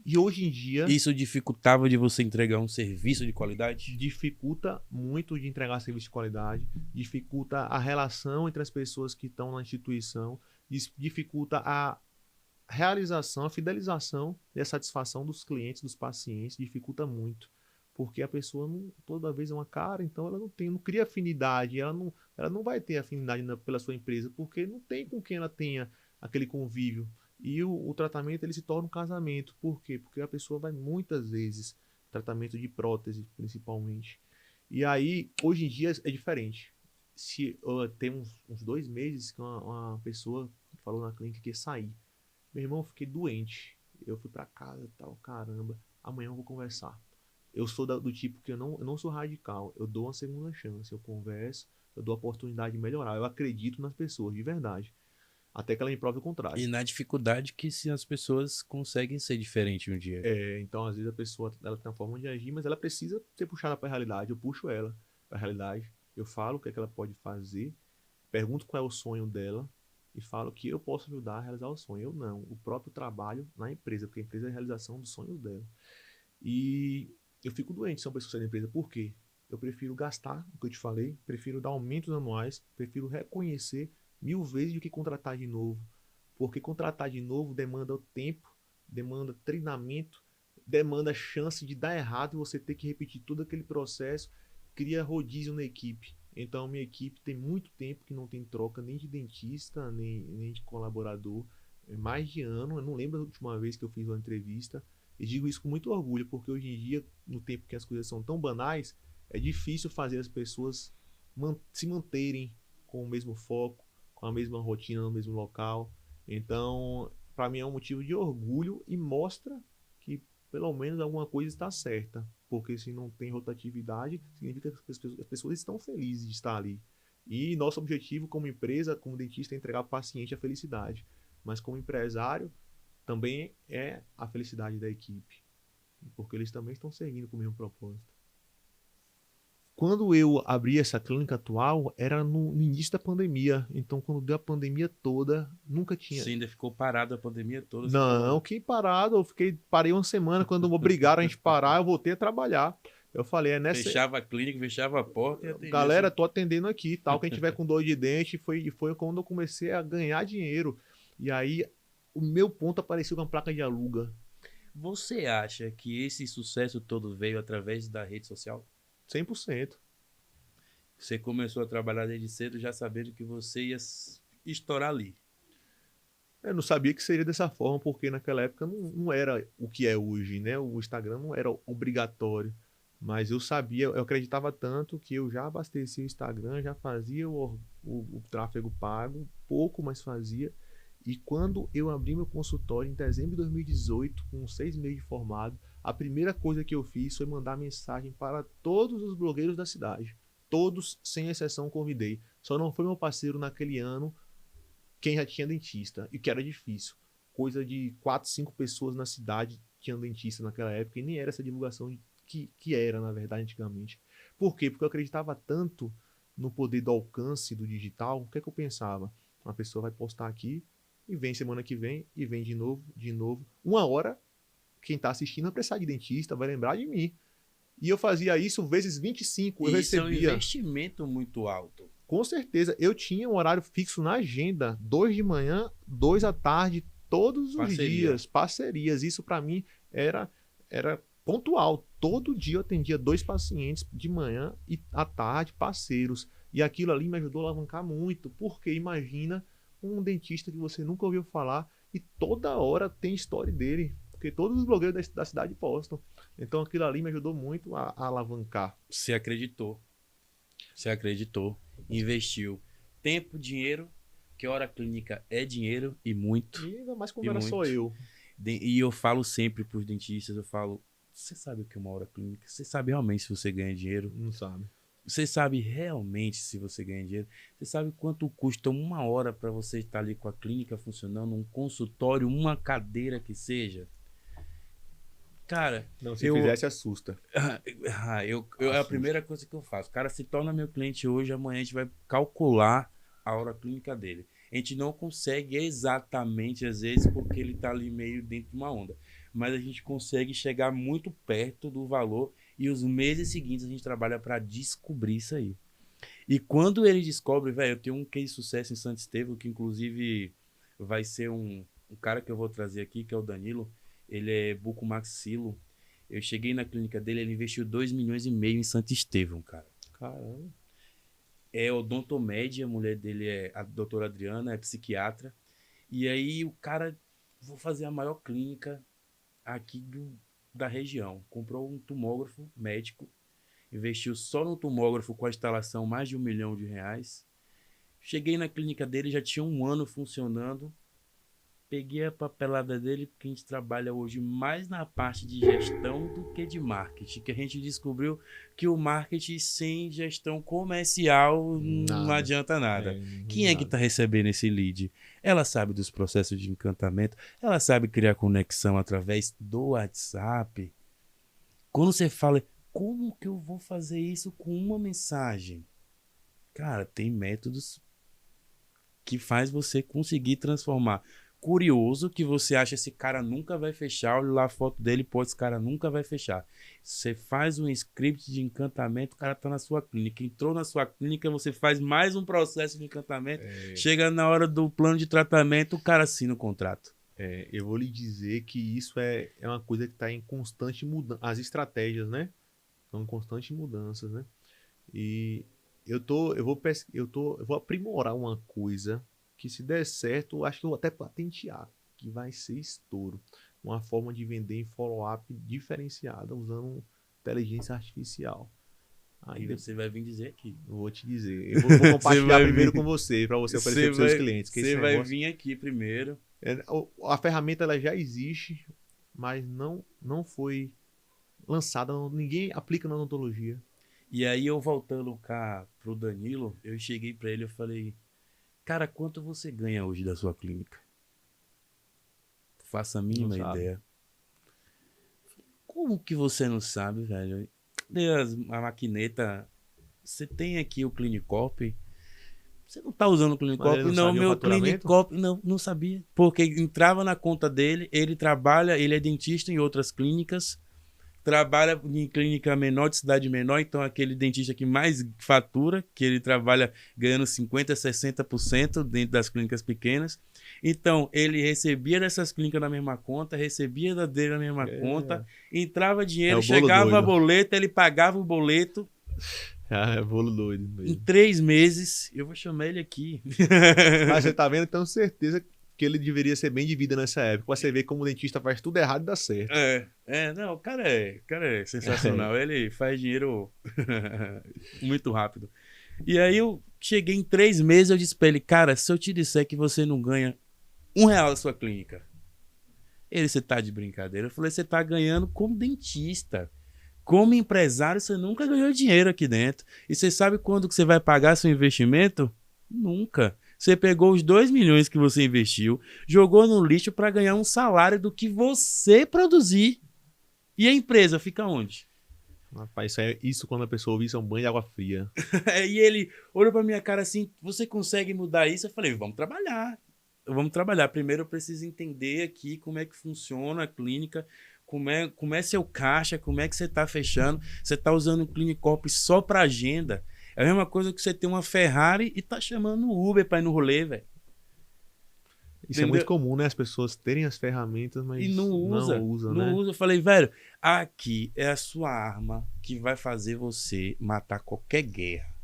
E hoje em dia... Isso dificultava de você entregar um serviço de qualidade? Dificulta muito de entregar serviço de qualidade, dificulta a relação entre as pessoas que estão na instituição, dificulta a realização, a fidelização e a satisfação dos clientes, dos pacientes, dificulta muito. Porque a pessoa toda vez é uma cara, então ela não cria afinidade, ela não vai ter afinidade pela sua empresa, porque não tem com quem ela tenha aquele convívio. E o tratamento ele se torna um casamento. Por quê? Porque a pessoa vai muitas vezes, tratamento de prótese principalmente. E aí, hoje em dia é diferente. Tem uns 2 meses que uma pessoa falou na clínica que ia sair. Meu irmão, eu fiquei doente. Eu fui pra casa e tal, caramba, amanhã eu vou conversar. Eu sou do tipo que eu não sou radical. Eu dou uma segunda chance. Eu converso, eu dou a oportunidade de melhorar. Eu acredito nas pessoas, de verdade. Até que ela me prove o contrário. E na dificuldade que as pessoas conseguem ser diferentes um dia. Então, às vezes, a pessoa ela tem uma forma de agir, mas ela precisa ser puxada para a realidade. Eu puxo ela para a realidade. Eu falo o que é que ela pode fazer. Pergunto qual é o sonho dela. E falo que eu posso ajudar a realizar o sonho. Eu não. O próprio trabalho na empresa. Porque a empresa é a realização dos sonhos dela. E... eu fico doente se uma pessoa sair da empresa. Por quê? eu prefiro gastar, o que eu te falei, prefiro dar aumentos anuais, prefiro reconhecer 1000 vezes do que contratar de novo. Porque contratar de novo demanda o tempo, demanda treinamento, demanda chance de dar errado e você ter que repetir todo aquele processo, cria rodízio na equipe. Então, minha equipe tem muito tempo que não tem troca nem de dentista, nem de colaborador. É mais de ano, eu não lembro a última vez que eu fiz uma entrevista. E digo isso com muito orgulho, porque hoje em dia, no tempo que as coisas são tão banais, é difícil fazer as pessoas se manterem com o mesmo foco, com a mesma rotina no mesmo local. Então, para mim é um motivo de orgulho e mostra que pelo menos alguma coisa está certa. Porque se não tem rotatividade, significa que as pessoas estão felizes de estar ali. E nosso objetivo como empresa, como dentista, é entregar ao paciente a felicidade. Mas como empresário, também é a felicidade da equipe. Porque eles também estão seguindo com o mesmo propósito. Quando eu abri essa clínica atual, era no início da pandemia. Então, quando deu a pandemia toda, nunca tinha... Você ainda ficou parado a pandemia toda? Não, fiquei parado. Parei uma semana. Quando obrigaram a gente parar, eu voltei a trabalhar. Eu falei, é nessa... Fechava a clínica, fechava a porta e atendia. Galera, tô atendendo aqui, tal. Quem tiver com dor de dente, foi quando eu comecei a ganhar dinheiro. E aí, o meu ponto apareceu com a placa de aluga. Você acha que esse sucesso todo veio através da rede social? 100%. Você começou a trabalhar desde cedo já sabendo que você ia estourar ali. Eu não sabia que seria dessa forma, porque naquela época não era o que é hoje, né? O Instagram não era obrigatório. Mas eu sabia, eu acreditava tanto que eu já abastecia o Instagram, já fazia o tráfego pago, pouco, mas fazia. E quando eu abri meu consultório em dezembro de 2018, com 6 meses de formado, a primeira coisa que eu fiz foi mandar mensagem para todos os blogueiros da cidade. Todos, sem exceção, convidei. Só não foi meu parceiro naquele ano quem já tinha dentista, e que era difícil. Coisa de 4, 5 pessoas na cidade tinham dentista naquela época, e nem era essa divulgação que era, na verdade, antigamente. Por quê? Porque eu acreditava tanto no poder do alcance do digital. O que é que eu pensava? Uma pessoa vai postar aqui, e vem semana que vem, e vem de novo, de novo. Uma hora, quem está assistindo vai precisar de dentista, vai lembrar de mim. E eu fazia isso vezes 25, eu recebia. Isso é um investimento muito alto. Com certeza, eu tinha um horário fixo na agenda, 2 de manhã, 2 à tarde, todos os dias, parcerias. Isso para mim era pontual. Todo dia eu atendia 2 pacientes de manhã e à tarde, parceiros. E aquilo ali me ajudou a alavancar muito, porque imagina um dentista que você nunca ouviu falar e toda hora tem história dele, porque todos os blogueiros da cidade postam. Então aquilo ali me ajudou muito a alavancar. Você acreditou, investiu tempo, dinheiro, que hora clínica é dinheiro e muito. E ainda mais quando era só eu. E eu falo sempre para os dentistas, eu falo, você sabe o que é uma hora clínica? Você sabe realmente se você ganha dinheiro? Não sabe. Você sabe realmente se você ganha dinheiro? Você sabe quanto custa uma hora para você estar ali com a clínica funcionando, um consultório, uma cadeira que seja? Cara, não, se fizesse, assusta. É a primeira coisa que eu faço. Cara, se torna meu cliente hoje, amanhã a gente vai calcular a hora clínica dele. A gente não consegue exatamente, às vezes, porque ele está ali meio dentro de uma onda. Mas a gente consegue chegar muito perto do valor e os meses seguintes a gente trabalha para descobrir isso aí. E quando ele descobre, velho, eu tenho um case de sucesso em Santo Estevão, que inclusive vai ser um cara que eu vou trazer aqui, que é o Danilo. Ele é bucomaxilo. Eu cheguei na clínica dele, ele investiu 2,5 milhões em Santo Estevão, cara. Caramba. É odontomédia, a mulher dele é a doutora Adriana, é psiquiatra. E aí o cara, vou fazer a maior clínica aqui da região. Comprou um tomógrafo médico, investiu só no tomógrafo com a instalação mais de R$1 milhão. Cheguei na clínica dele, já tinha 1 ano funcionando. Peguei a papelada dele, porque a gente trabalha hoje mais na parte de gestão do que de marketing, que a gente descobriu que o marketing sem gestão comercial não adianta nada. Quem é que está recebendo esse lead? Ela sabe dos processos de encantamento, ela sabe criar conexão através do WhatsApp. Quando você fala, como que eu vou fazer isso com uma mensagem? Cara, tem métodos que faz você conseguir transformar curioso que você acha esse cara nunca vai fechar, olha lá a foto dele, pô, esse cara nunca vai fechar. Você faz um script de encantamento, o cara tá na sua clínica. Entrou na sua clínica, você faz mais um processo de encantamento. Chega na hora do plano de tratamento, o cara assina o contrato. Eu vou lhe dizer que isso é uma coisa que está em constante mudança. As estratégias, né? Estão em constantes mudanças, né? E eu vou aprimorar uma coisa que, se der certo, eu acho que eu vou até patentear, que vai ser estouro. Uma forma de vender em follow-up diferenciada usando inteligência artificial. Aí você vai vir dizer aqui. Eu vou te dizer. Eu vou compartilhar primeiro com você, para você oferecer para os seus clientes. Você vai vir aqui primeiro. A ferramenta ela já existe, mas não foi lançada, ninguém aplica na odontologia. E aí eu voltando cá pro Danilo, eu cheguei para ele, eu falei, cara, quanto você ganha hoje da sua clínica? Faça a mínima ideia. Como que você não sabe, velho? A maquineta, você tem aqui o Clinicorp, você não tá usando o Clinicorp? Não, meu Clinicorp, não sabia. Porque entrava na conta dele, ele é dentista em outras clínicas, trabalha em clínica menor, de cidade menor, então aquele dentista que mais fatura, que ele trabalha ganhando 50%, 60% dentro das clínicas pequenas. Então, ele recebia dessas clínicas na mesma conta, recebia da dele na mesma conta, entrava dinheiro, chegava a boleto, ele pagava o boleto. É bolo doido mesmo. Em 3 meses, eu vou chamar ele aqui. Mas você tá vendo, tenho certeza que ele deveria ser bem de vida nessa época. Você vê como o dentista faz tudo errado e dá certo. Não, o cara é sensacional. Ele faz dinheiro muito rápido. E aí eu cheguei em 3 meses, eu disse pra ele, cara, se eu te disser que você não ganha R$1 da sua clínica, você tá de brincadeira? Eu falei, você tá ganhando como dentista. Como empresário, você nunca ganhou dinheiro aqui dentro. E você sabe quando que você vai pagar seu investimento? Nunca. Você pegou os 2 milhões que você investiu, jogou no lixo para ganhar um salário do que você produzir. E a empresa fica onde? Rapaz, isso quando a pessoa ouvir, isso é um banho de água fria. E ele olhou para minha cara assim, você consegue mudar isso? Eu falei, vamos trabalhar. Vamos trabalhar. Primeiro eu preciso entender aqui como é que funciona a clínica, como é seu caixa, como é que você está fechando. Você está usando o Clinicorp só para agenda. É a mesma coisa que você ter uma Ferrari e tá chamando o Uber para ir no rolê, velho. Isso é muito comum, né? As pessoas terem as ferramentas, mas e não usa, né? Eu falei, velho, aqui é a sua arma que vai fazer você matar qualquer guerra.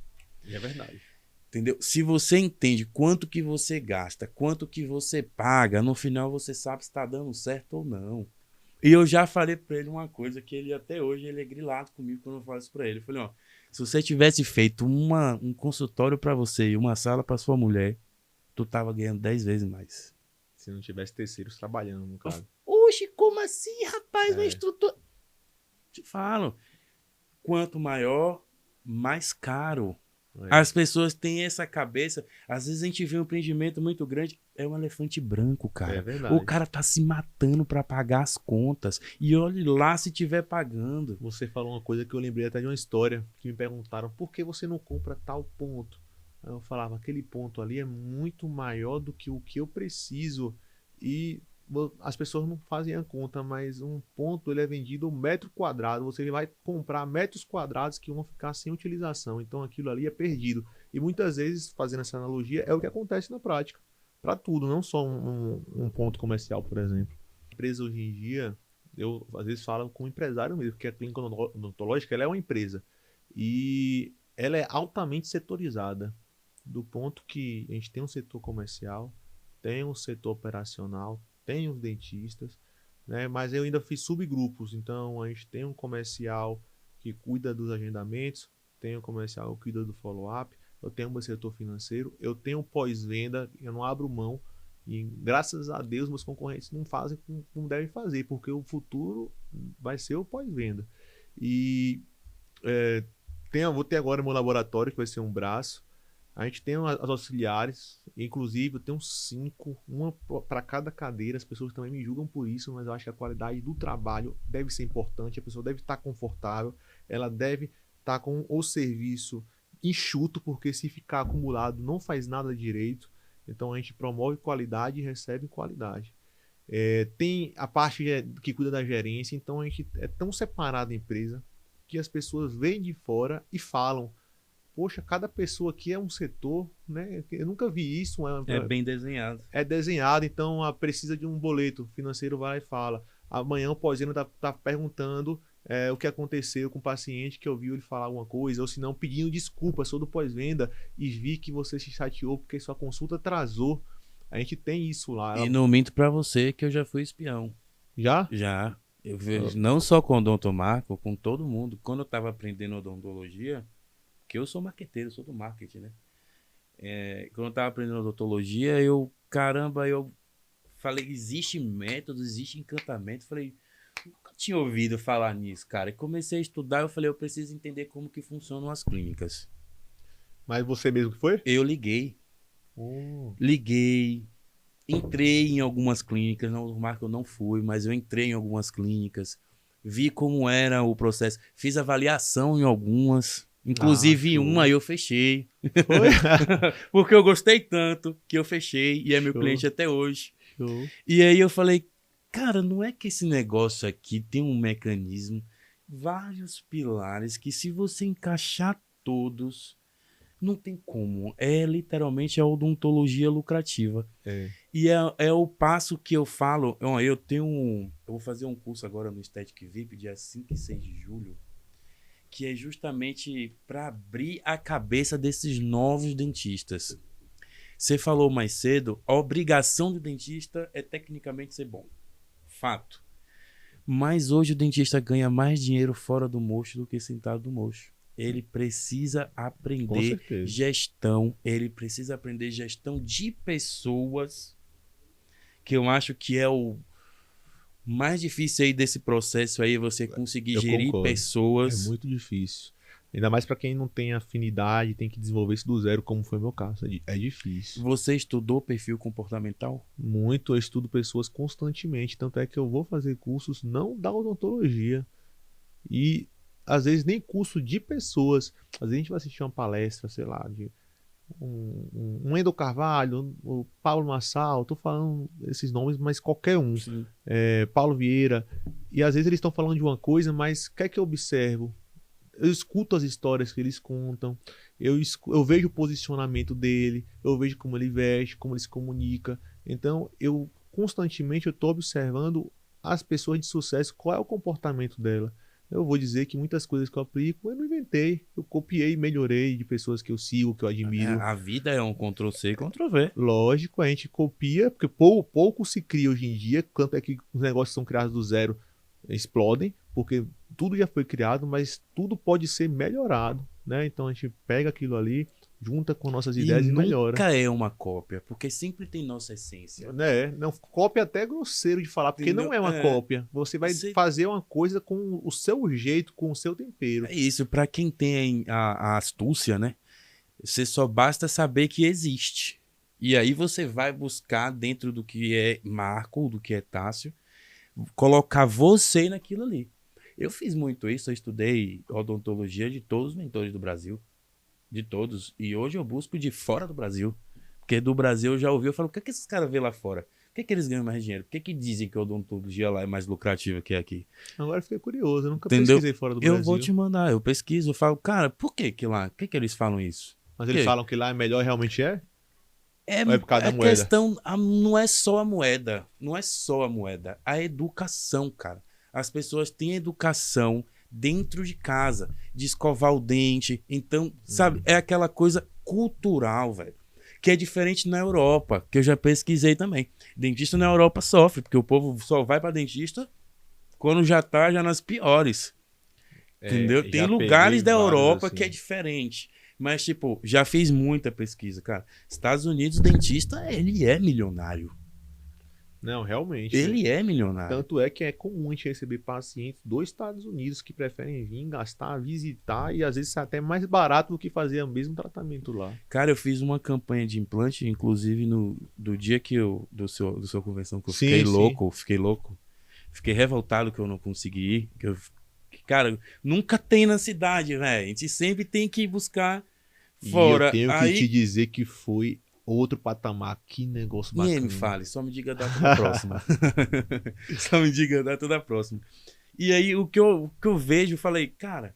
E é verdade. Entendeu? Se você entende quanto que você gasta, quanto que você paga, no final você sabe se tá dando certo ou não. E eu já falei para ele uma coisa que ele até hoje ele é grilado comigo quando eu falo isso para ele. Eu falei, ó, se você tivesse feito um consultório para você e uma sala para sua mulher, tu tava ganhando 10 vezes mais. Se não tivesse terceiros trabalhando, no caso. Oxe, como assim, rapaz? Uma estrutura... Te falo. Quanto maior, mais caro. As pessoas têm essa cabeça. Às vezes a gente vê um empreendimento muito grande. É um elefante branco, cara. É verdade. O cara tá se matando para pagar as contas. E olhe lá se tiver pagando. Você falou uma coisa que eu lembrei até de uma história. Que me perguntaram, por que você não compra tal ponto? Aí eu falava, aquele ponto ali é muito maior do que o que eu preciso. E as pessoas não fazem a conta, mas um ponto ele é vendido 1 metro quadrado. Você vai comprar metros quadrados que vão ficar sem utilização. Então aquilo ali é perdido. E muitas vezes, fazendo essa analogia, é o que acontece na prática. Para tudo, não só um ponto comercial, por exemplo. A empresa hoje em dia, eu às vezes falo com o empresário mesmo, porque a clínica odontológica ela é uma empresa. E ela é altamente setorizada. Do ponto que a gente tem um setor comercial, tem um setor operacional, tem os dentistas, né? Mas eu ainda fiz subgrupos. Então a gente tem um comercial que cuida dos agendamentos, tem um comercial que cuida do follow-up, eu tenho o meu setor financeiro, eu tenho o pós-venda, eu não abro mão. E graças a Deus meus concorrentes não fazem como devem fazer, porque o futuro vai ser o pós-venda. E vou ter agora meu laboratório, que vai ser um braço. A gente tem as auxiliares, inclusive eu tenho 5, uma para cada cadeira. As pessoas também me julgam por isso, mas eu acho que a qualidade do trabalho deve ser importante. A pessoa deve estar confortável, ela deve estar com o serviço enxuto, porque se ficar acumulado não faz nada direito. Então a gente promove qualidade e recebe qualidade. Tem a parte que cuida da gerência, então a gente é tão separado a empresa que as pessoas vêm de fora e falam: poxa, cada pessoa aqui é um setor, né? Eu nunca vi isso. É bem desenhado. É desenhado, então precisa de um boleto. O financeiro vai e fala. Amanhã o pós-venda tá perguntando o que aconteceu com o paciente, que ouviu ele falar alguma coisa, ou se não, pedindo desculpa, sou do pós-venda e vi que você se chateou porque sua consulta atrasou. A gente tem isso lá. E não minto pra você que eu já fui espião. Já? Já. Eu vejo, não só com o odontomarco, com todo mundo. Quando eu tava aprendendo odontologia, que eu sou marqueteiro, sou do marketing, né? Quando eu tava aprendendo odontologia, eu falei, existe método, existe encantamento. Falei, nunca tinha ouvido falar nisso, cara. E comecei a estudar, eu falei, eu preciso entender como que funcionam as clínicas. Mas você mesmo que foi? Eu liguei. Liguei, entrei em algumas clínicas, no marco eu não fui, mas eu entrei em algumas clínicas, vi como era o processo, fiz avaliação em algumas, inclusive uma eu fechei. Foi? Porque eu gostei tanto que eu fechei e é meu cliente até hoje. Show. E aí eu falei, cara, não é que esse negócio aqui tem um mecanismo, vários pilares que se você encaixar todos, não tem como. Literalmente a odontologia lucrativa. E é o passo que eu falo. Eu vou fazer um curso agora no Aesthetic VIP, dia 5 e 6 de julho, que é justamente para abrir a cabeça desses novos dentistas. Você falou mais cedo, a obrigação do dentista é tecnicamente ser bom. Fato. Mas hoje o dentista ganha mais dinheiro fora do mocho do que sentado no mocho. Ele precisa aprender gestão, ele precisa aprender gestão de pessoas, que eu acho que é o mais difícil aí desse processo aí, você conseguir gerir pessoas. É muito difícil. Ainda mais para quem não tem afinidade, tem que desenvolver isso do zero, como foi o meu caso. É difícil. Você estudou perfil comportamental? Muito, eu estudo pessoas constantemente, tanto é que eu vou fazer cursos não da odontologia e às vezes nem curso de pessoas. Às vezes a gente vai assistir uma palestra, sei lá, de um Endo Carvalho, o Paulo Massal, tô falando esses nomes, mas qualquer um. Paulo Vieira. E às vezes eles estão falando de uma coisa, mas o que é que eu observo? Eu escuto as histórias que eles contam, eu vejo o posicionamento dele, eu vejo como ele veste, como ele se comunica. Então, eu constantemente estou observando as pessoas de sucesso, qual é o comportamento dela. Eu vou dizer que muitas coisas que eu aplico, eu não inventei. Eu copiei e melhorei de pessoas que eu sigo, que eu admiro. A vida é um Ctrl-C e Ctrl-V. Lógico, a gente copia, porque pouco se cria hoje em dia, tanto é que os negócios são criados do zero, explodem, porque tudo já foi criado, mas tudo pode ser melhorado, né? Então a gente pega aquilo ali, junta com nossas ideias e melhora. Nunca é uma cópia, porque sempre tem nossa essência. Não, cópia até é grosseiro de falar, porque não é uma cópia. Você vai fazer uma coisa com o seu jeito, com o seu tempero. É isso, para quem tem a astúcia, né? Você só basta saber que existe. E aí você vai buscar dentro do que é Marco, do que é Tássio, colocar você naquilo ali. Eu fiz muito isso, eu estudei odontologia de todos os mentores do Brasil. De todos. E hoje eu busco de fora do Brasil. Porque do Brasil eu já ouvi, eu falo, o que é que esses caras vê lá fora? Por que eles ganham mais dinheiro? Por que dizem que a odontologia lá é mais lucrativa que aqui? Agora eu fiquei curioso, eu nunca pesquisei fora do Brasil. Eu vou te mandar, eu pesquiso, eu falo, cara, por que lá? Por que eles falam isso? Mas eles falam que lá é melhor, realmente é? Ou é por causa da moeda? Questão, não é só a moeda. Não é só a moeda. A educação, cara. As pessoas têm educação dentro de casa, de escovar o dente. Então, sabe, é aquela coisa cultural, velho. Que é diferente na Europa, que eu já pesquisei também. Dentista na Europa sofre, porque o povo só vai pra dentista quando já tá nas piores. Entendeu? Tem lugares da Europa assim que é diferente. Mas, tipo, já fiz muita pesquisa, cara. Estados Unidos, o dentista, ele é milionário. Não, realmente. Ele é milionário. Tanto é que é comum a gente receber pacientes dos Estados Unidos que preferem vir, gastar, visitar e às vezes até mais barato do que fazer o mesmo tratamento lá. Cara, eu fiz uma campanha de implante, inclusive do dia que do sua convenção, que eu fiquei louco. Fiquei revoltado que eu não consegui ir. Cara, nunca tem na cidade, velho. A gente sempre tem que buscar fora. E eu tenho que te dizer que foi outro patamar. Que negócio Ninguém bacana. me fale, só me diga a data da próxima. Só me diga a data da próxima. E aí, o que eu vejo, eu falei, cara,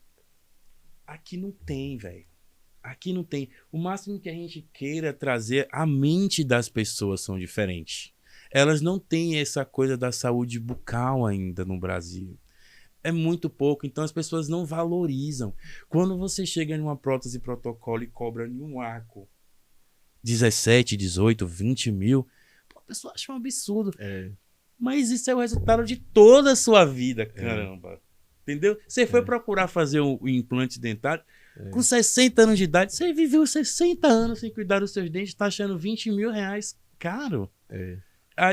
aqui não tem, velho. Aqui não tem. O máximo que a gente queira trazer, a mente das pessoas são diferentes. Elas não têm essa coisa da saúde bucal ainda no Brasil. É muito pouco, então as pessoas não valorizam. Quando você chega numa prótese protocolo e cobra em um arco 17, 18, 20 mil, a pessoa acha um absurdo. Mas isso é o resultado de toda a sua vida, caramba. Entendeu? Você foi procurar fazer o implante dentário, com 60 anos de idade, você viveu 60 anos sem cuidar dos seus dentes, tá achando 20 mil reais caro.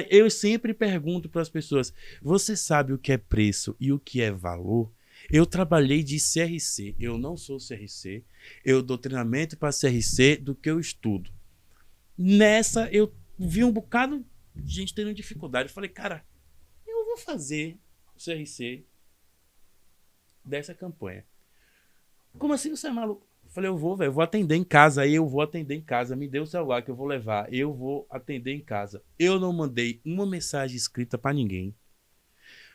Eu sempre pergunto para as pessoas, você sabe o que é preço e o que é valor? Eu trabalhei de CRC, eu não sou CRC, eu dou treinamento para CRC do que eu estudo. Nessa, eu vi um bocado de gente tendo dificuldade. Eu falei, cara, eu vou fazer o CRC dessa campanha. Como assim você é maluco? Eu falei, eu vou, velho, vou atender em casa. Aí eu vou atender em casa. Me dê o celular que eu vou levar. Eu vou atender em casa. Eu não mandei uma mensagem escrita pra ninguém.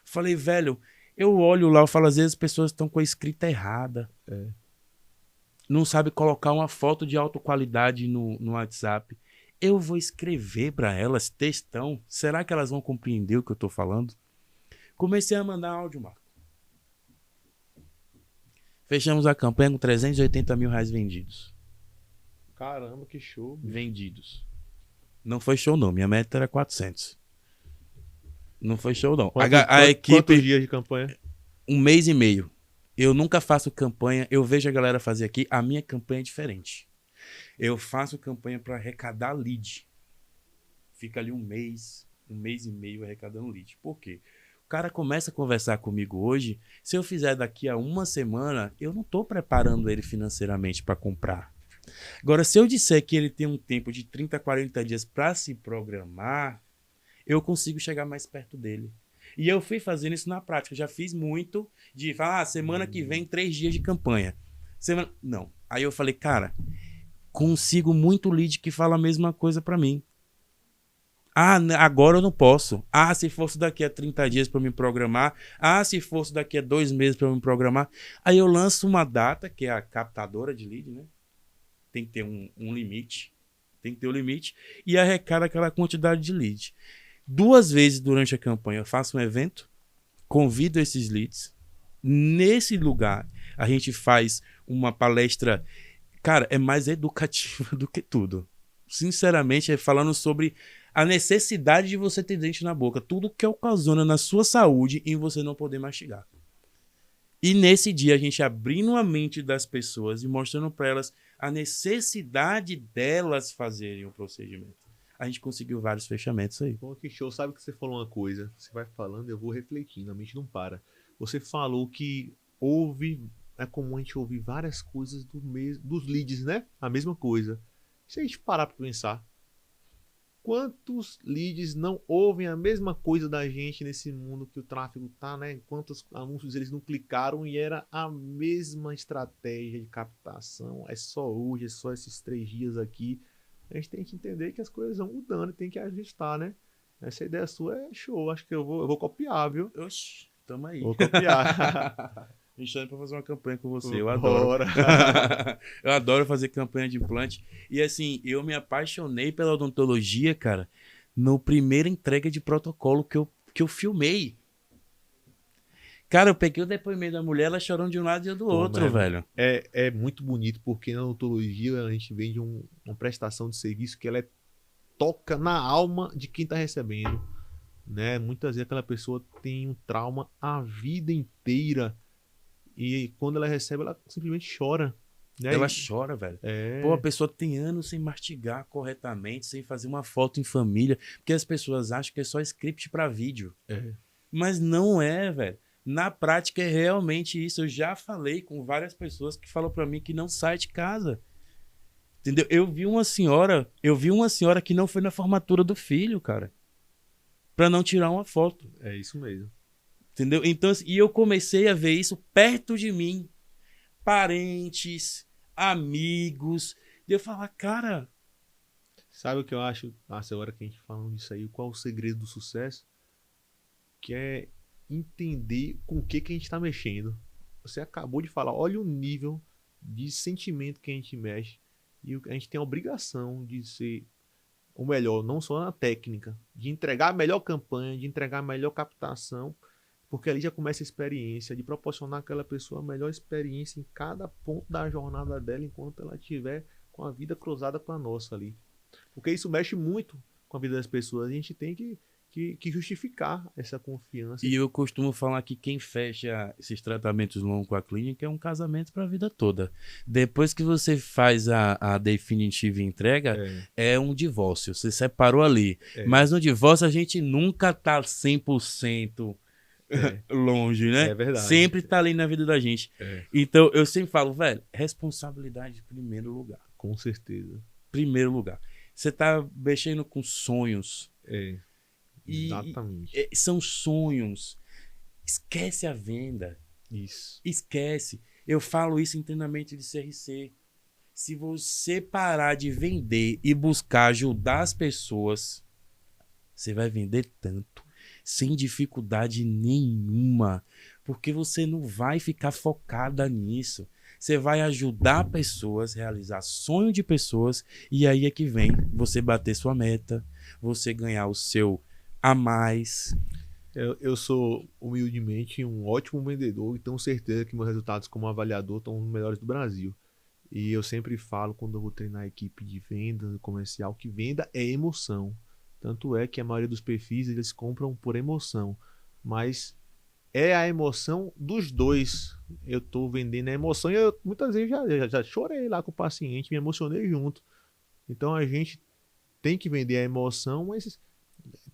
Falei, velho, eu olho lá, eu falo, às vezes as pessoas estão com a escrita errada. Não sabe colocar uma foto de alta qualidade no WhatsApp. Eu vou escrever pra elas textão. Será que elas vão compreender o que eu tô falando? Comecei a mandar áudio, Marco. Fechamos a campanha com 380 mil reais vendidos. Caramba, que show. Vendidos. Não foi show, não. Minha meta era 400. Não foi show, não. A equipe... Quantos dias de campanha? 1 mês e meio. Eu nunca faço campanha. Eu vejo a galera fazer aqui. A minha campanha é diferente. Eu faço campanha para arrecadar lead. Fica ali 1 mês e meio arrecadando lead. Por quê? O cara começa a conversar comigo hoje, se eu fizer daqui a 1 semana, eu não estou preparando ele financeiramente para comprar. Agora, se eu disser que ele tem um tempo de 30, 40 dias para se programar, eu consigo chegar mais perto dele. E eu fui fazendo isso na prática. Já fiz muito de falar, semana que vem, 3 dias de campanha. Não. Aí eu falei, cara, consigo muito lead que fala a mesma coisa para mim. Ah, agora eu não posso. Ah, se fosse daqui a 30 dias para me programar. Ah, se fosse daqui a 2 meses para me programar. Aí eu lanço uma data, que é a captadora de lead, né? Tem que ter um limite. Tem que ter o limite. E arrecada aquela quantidade de lead. 2 vezes durante a campanha eu faço um evento, convido esses leads. Nesse lugar, a gente faz uma palestra. Cara, é mais educativa do que tudo. Sinceramente, é falando sobre a necessidade de você ter dente na boca. Tudo que ocasiona na sua saúde em você não poder mastigar. E nesse dia, a gente abrindo a mente das pessoas e mostrando para elas a necessidade delas fazerem o procedimento. A gente conseguiu vários fechamentos aí. Pô, que show. Sabe que você falou uma coisa? Você vai falando, eu vou refletindo, a mente não para. Você falou que é comum a gente ouvir várias coisas dos leads, né? A mesma coisa. Se a gente parar para pensar, quantos leads não ouvem a mesma coisa da gente nesse mundo que o tráfego tá, né? Quantos anúncios eles não clicaram e era a mesma estratégia de captação. É só hoje, é só esses 3 dias aqui. A gente tem que entender que as coisas vão mudando e tem que ajustar, né? Essa ideia sua é show. Acho que eu vou copiar, viu? Oxi, tamo aí. Vou copiar. Me chame pra fazer uma campanha com você, eu adoro. Eu adoro fazer campanha de implante. E assim, eu me apaixonei pela odontologia, cara, no primeira entrega de protocolo que eu filmei. Cara, eu peguei o depoimento da mulher, ela chorando de um lado e do outro, velho. É muito bonito, porque na odontologia a gente vende uma prestação de serviço que ela toca na alma de quem tá recebendo, né? Muitas vezes aquela pessoa tem um trauma a vida inteira. E quando ela recebe, ela simplesmente chora. Né? Ela chora, velho. Pô, a pessoa tem anos sem mastigar corretamente, sem fazer uma foto em família. Porque as pessoas acham que é só script pra vídeo. Mas não é, velho. Na prática é realmente isso. Eu já falei com várias pessoas que falam pra mim que não sai de casa. Entendeu? Eu vi uma senhora que não foi na formatura do filho, cara. Pra não tirar uma foto. É isso mesmo. Entendeu? Então, e eu comecei a ver isso perto de mim. Parentes, amigos. De eu falar, cara, Sabe o que eu acho, agora que a gente falando disso aí, qual é o segredo do sucesso? Que é entender com o que a gente está mexendo. Você acabou de falar, olha o nível de sentimento que a gente mexe. E a gente tem a obrigação de ser o melhor, não só na técnica, de entregar a melhor campanha, de entregar a melhor captação, porque ali já começa a experiência, de proporcionar àquela pessoa a melhor experiência em cada ponto da jornada dela, enquanto ela estiver com a vida cruzada com a nossa ali. Porque isso mexe muito com a vida das pessoas. A gente tem que justificar essa confiança. E eu costumo falar que quem fecha esses tratamentos longos com a clínica é um casamento para a vida toda. Depois que você faz a definitiva entrega, é um divórcio. Você separou ali. Mas no divórcio a gente nunca tá 100% longe, né? É verdade. Sempre tá ali na vida da gente. Então eu sempre falo, velho, responsabilidade em primeiro lugar. Com certeza. Primeiro lugar. Você tá mexendo com sonhos. Exatamente. São sonhos. Esquece a venda. Isso. Esquece. Eu falo isso em treinamento de CRC. Se você parar de vender e buscar ajudar as pessoas, você vai vender tanto, sem dificuldade nenhuma, porque você não vai ficar focada nisso. Você vai ajudar pessoas, realizar sonho de pessoas, e aí é que vem você bater sua meta, você ganhar o seu a mais. Eu sou humildemente um ótimo vendedor e tenho certeza que meus resultados como avaliador estão os melhores do Brasil. E eu sempre falo, quando eu vou treinar a equipe de venda comercial, que venda é emoção. Tanto é que a maioria dos perfis eles compram por emoção, mas é a emoção dos dois. Eu estou vendendo a emoção e eu muitas vezes já chorei lá com o paciente, me emocionei junto. Então a gente tem que vender a emoção, mas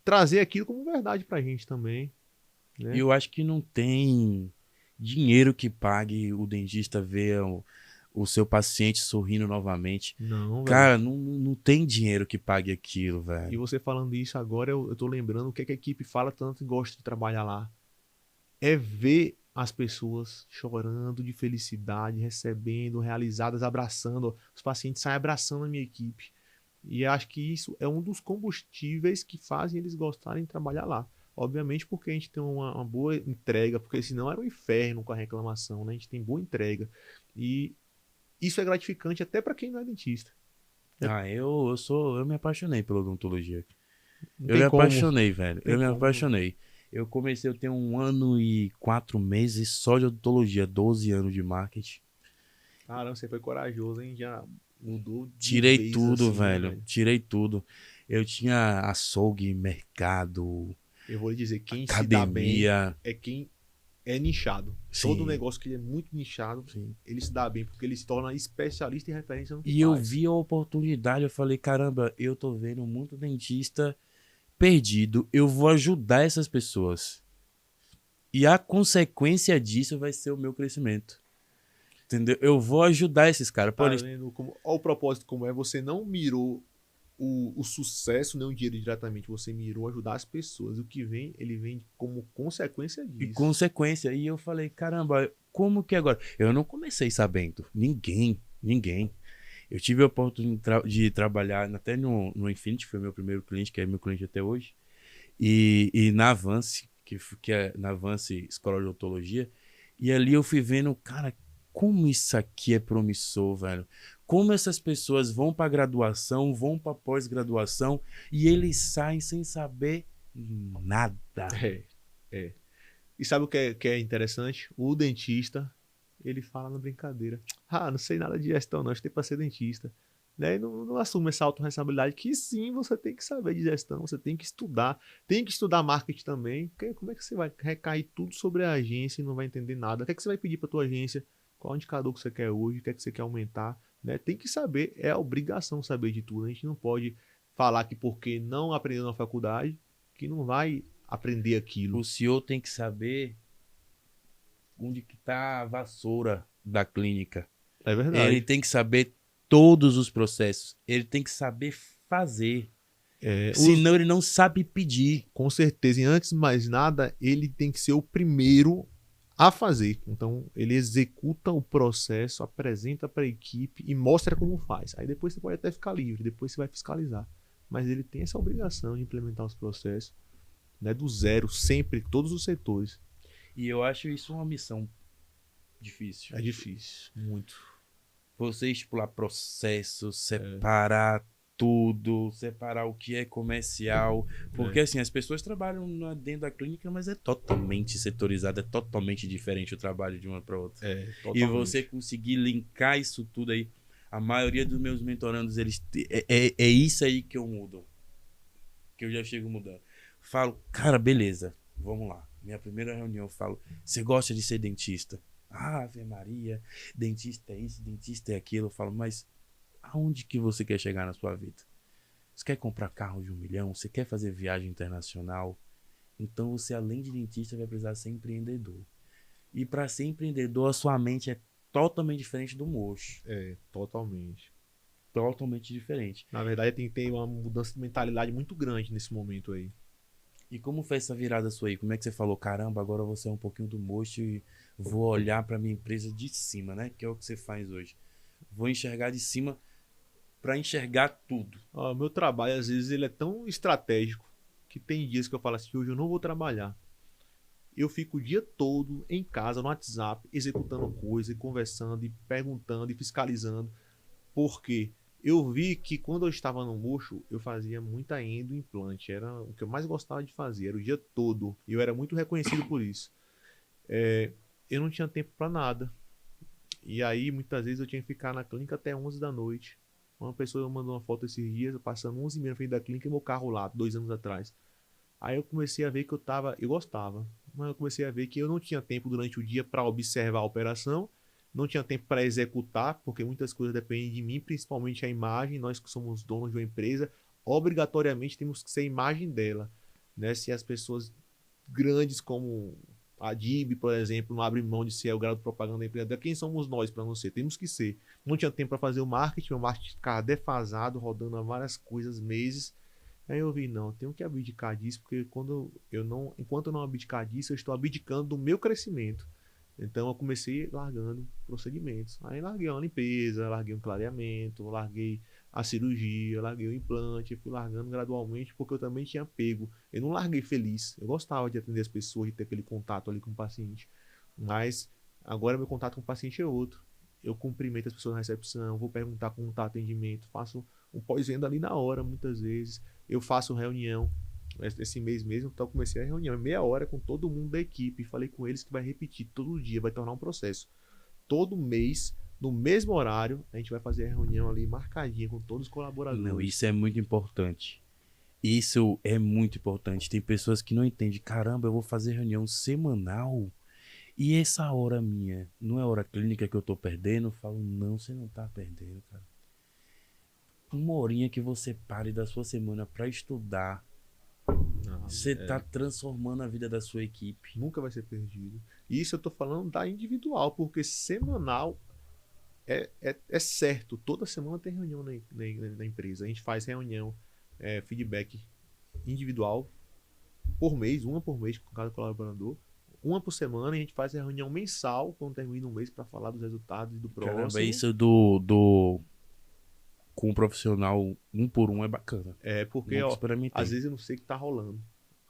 trazer aquilo como verdade pra gente também, né? Eu acho que não tem dinheiro que pague o dentista ver o seu paciente sorrindo novamente. Não, cara, não tem dinheiro que pague aquilo, velho. E você falando isso agora, eu tô lembrando o que a equipe fala tanto e gosta de trabalhar lá. É ver as pessoas chorando de felicidade, recebendo, realizadas, abraçando. Os pacientes saem abraçando a minha equipe. E acho que isso é um dos combustíveis que fazem eles gostarem de trabalhar lá. Obviamente porque a gente tem uma boa entrega, porque senão era um inferno com a reclamação, né? A gente tem boa entrega. E isso é gratificante até para quem não é dentista. Eu me apaixonei pela odontologia. Eu me apaixonei, velho. Eu me apaixonei. Eu comecei, eu tenho 1 ano e 4 meses só de odontologia, 12 anos de marketing. Caramba, você foi corajoso, hein? Já mudou. Tirei tudo, assim, velho. Tirei tudo. Eu tinha açougue, mercado. Eu vou lhe dizer, quem academia. Se dá bem é quem é nichado. Sim. Todo negócio que ele é muito nichado, sim, ele se dá bem, porque ele se torna especialista e referência no que faz. Eu vi a oportunidade, eu falei, caramba, eu tô vendo muito dentista perdido, eu vou ajudar essas pessoas. E a consequência disso vai ser o meu crescimento. Entendeu? Eu vou ajudar esses caras. Tá vendo olha o propósito como é, você não mirou o sucesso, nem o dinheiro diretamente, você mirou ajudar as pessoas. O que vem, ele vem como consequência disso. E consequência. E eu falei, caramba, como que agora? Eu não comecei sabendo. Ninguém. Eu tive a oportunidade de trabalhar até no Infinity, foi meu primeiro cliente, que é meu cliente até hoje. E na Avance, que é na Avance Escola de Odontologia. E ali eu fui vendo, cara, como isso aqui é promissor, velho. Como essas pessoas vão para graduação, vão para pós-graduação e eles saem sem saber nada. E sabe o que é interessante? O dentista, ele fala na brincadeira. Não sei nada de gestão não, tem para ser dentista. Né? E não assume essa autorresponsabilidade que sim, você tem que saber de gestão, você tem que estudar marketing também. Porque como é que você vai recair tudo sobre a agência e não vai entender nada? O que é que você vai pedir para tua agência? Qual o indicador que você quer hoje? O que é que você quer aumentar? Né? Tem que saber, é a obrigação saber de tudo. A gente não pode falar que porque não aprendeu na faculdade, que não vai aprender aquilo. O senhor tem que saber onde que tá a vassoura da clínica. É verdade. Ele tem que saber todos os processos. Ele tem que saber fazer. Senão ele não sabe pedir. Com certeza. E antes de mais nada, ele tem que ser o primeiro a fazer. Então, ele executa o processo, apresenta para a equipe e mostra como faz. Aí depois você pode até ficar livre, depois você vai fiscalizar. Mas ele tem essa obrigação de implementar os processos, né, do zero, sempre, todos os setores. E eu acho isso uma missão difícil. É difícil, muito. Você estipular processos, separar tudo, separar o que é comercial. Porque assim, as pessoas trabalham dentro da clínica, mas é totalmente setorizado, é totalmente diferente o trabalho de uma para outra. E você conseguir linkar isso tudo aí. A maioria dos meus mentorandos, eles é isso aí que eu mudo. Que eu já chego mudando. Falo, cara, beleza, vamos lá. Minha primeira reunião, eu falo, você gosta de ser dentista? Ave Maria, dentista é isso, dentista é aquilo. Eu falo, mas aonde que você quer chegar na sua vida? Você quer comprar carro de 1 milhão? Você quer fazer viagem internacional? Então você, além de dentista, vai precisar ser empreendedor. E para ser empreendedor, a sua mente é totalmente diferente do mocho. Totalmente. Totalmente diferente. Na verdade, tem que ter uma mudança de mentalidade muito grande nesse momento aí. E como foi essa virada sua aí? Como é que você falou, caramba, agora você é um pouquinho do mocho e vou olhar para minha empresa de cima, né? Que é o que você faz hoje. Vou enxergar de cima para enxergar tudo. O meu trabalho, às vezes, ele é tão estratégico que tem dias que eu falo assim, hoje eu não vou trabalhar. Eu fico o dia todo em casa, no WhatsApp, executando coisa, e conversando, e perguntando, e fiscalizando. Porque eu vi que quando eu estava no mocho, eu fazia muita endoimplante. Era o que eu mais gostava de fazer, era o dia todo. E eu era muito reconhecido por isso. Eu não tinha tempo para nada. E aí, muitas vezes, eu tinha que ficar na clínica até 11 da noite. Uma pessoa mandou uma foto esses dias, passando 11h30 na frente da clínica e meu carro lá, 2 anos atrás. Aí eu comecei a ver que eu gostava, mas eu comecei a ver que eu não tinha tempo durante o dia para observar a operação, não tinha tempo para executar, porque muitas coisas dependem de mim, principalmente a imagem. Nós que somos donos de uma empresa, obrigatoriamente temos que ser a imagem dela, né? Se as pessoas grandes como a DIB, por exemplo, não abre mão de ser o grau de propaganda da empresa, quem somos nós para não ser? Temos que ser. Não tinha tempo para fazer o marketing ficava defasado, rodando a várias coisas, meses. Aí eu vi, não, eu tenho que abdicar disso, porque enquanto eu não abdicar disso, eu estou abdicando do meu crescimento. Então eu comecei largando procedimentos. Aí larguei uma limpeza, larguei um clareamento, larguei a cirurgia, larguei o implante, fui largando gradualmente, porque eu também tinha apego. Eu não larguei feliz, eu gostava de atender as pessoas, de ter aquele contato ali com o paciente. Mas agora meu contato com o paciente é outro. Eu cumprimento as pessoas na recepção, vou perguntar como está o atendimento, faço um pós-venda ali na hora, muitas vezes. Eu faço reunião. Esse mês mesmo, então eu comecei a reunião, meia hora com todo mundo da equipe. Falei com eles que vai repetir todo dia, vai tornar um processo. Todo mês, no mesmo horário, a gente vai fazer a reunião ali marcadinha com todos os colaboradores. Não, isso é muito importante. Isso é muito importante. Tem pessoas que não entendem. Caramba, eu vou fazer reunião semanal e essa hora minha não é hora clínica que eu tô perdendo? Eu falo, não, você não tá perdendo, cara. Uma horinha que você pare da sua semana para estudar, você tá transformando a vida da sua equipe. Nunca vai ser perdido. Isso eu tô falando da individual, porque semanal é certo. Toda semana tem reunião na empresa. A gente faz reunião, feedback individual por mês, uma por mês com cada colaborador. Uma por semana, a gente faz a reunião mensal quando termina um mês para falar dos resultados e do próximo. Caramba, isso com um profissional um por um é bacana. Porque às vezes eu não sei o que tá rolando,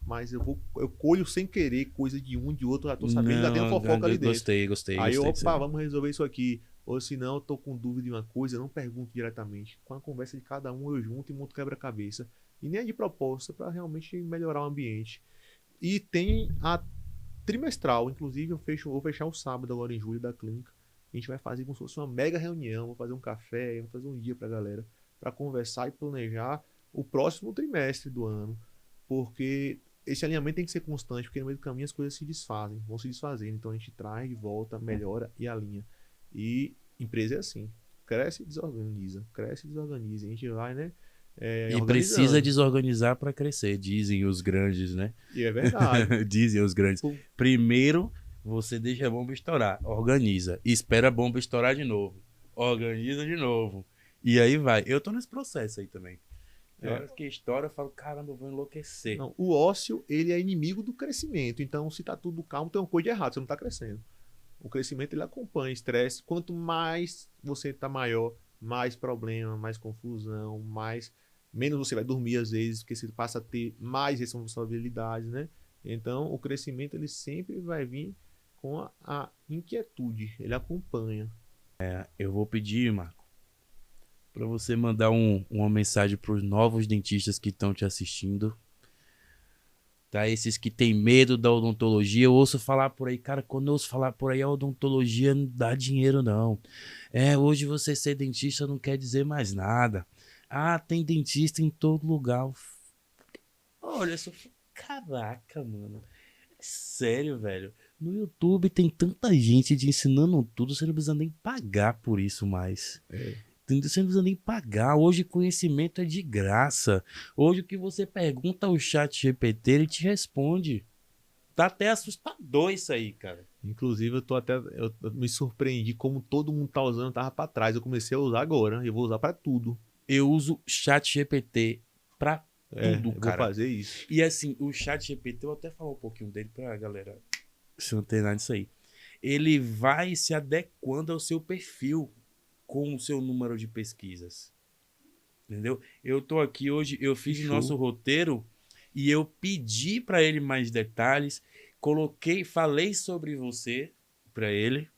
mas eu colho sem querer coisa de um, de outro, já tô sabendo, já tem uma fofoca ali dentro. Gostei. Aí vamos resolver isso aqui. Ou se não, eu tô com dúvida de uma coisa, eu não pergunto diretamente. Com a conversa de cada um, eu junto e monto quebra-cabeça. E nem é de proposta, para realmente melhorar o ambiente. E tem a trimestral, inclusive vou fechar o sábado agora em julho da clínica. A gente vai fazer como se fosse uma mega reunião, vou fazer um café, vou fazer um dia pra galera, para conversar e planejar o próximo trimestre do ano. Porque esse alinhamento tem que ser constante, porque no meio do caminho as coisas vão se desfazendo. Então a gente traz de volta, melhora e alinha. E empresa é assim, cresce e desorganiza, a gente vai, né? E precisa desorganizar para crescer, dizem os grandes, né? E é verdade. Dizem os grandes. Primeiro, você deixa a bomba estourar, organiza, espera a bomba estourar de novo, organiza de novo. E aí vai. Eu tô nesse processo aí também. A hora que estoura, eu falo, caramba, eu vou enlouquecer. Não, o ócio, ele é inimigo do crescimento. Então, se tá tudo calmo, tem uma coisa de errado, você não tá crescendo. O crescimento, ele acompanha estresse. Quanto mais você tá maior, mais problema, mais confusão, menos você vai dormir às vezes, porque você passa a ter mais responsabilidades, né? Então, o crescimento, ele sempre vai vir com a inquietude, ele acompanha. Eu vou pedir, Marco, para você mandar uma mensagem para os novos dentistas que estão te assistindo. Tá? Esses que têm medo da odontologia. Eu ouço falar por aí, cara, quando eu ouço falar por aí, a odontologia não dá dinheiro, não. Hoje você ser dentista não quer dizer mais nada. Ah, tem dentista em todo lugar. Olha, caraca, mano. É sério, velho. No YouTube tem tanta gente te ensinando tudo, você não precisa nem pagar por isso mais. Entendeu? Você não precisa nem pagar. Hoje conhecimento é de graça. Hoje o que você pergunta ao chat GPT, ele te responde. Tá até assustador isso aí, cara. Inclusive, eu me surpreendi como todo mundo tá usando, tava pra trás. Eu comecei a usar agora, eu vou usar pra tudo. Eu uso chat GPT pra tudo, eu cara. vou fazer isso. E assim, o chat GPT, eu vou até falar um pouquinho dele pra galera se antenar nisso aí. Ele vai se adequando ao seu perfil com o seu número de pesquisas. Entendeu? Eu tô aqui hoje, eu fiz o nosso roteiro e eu pedi para ele mais detalhes, falei sobre você para ele,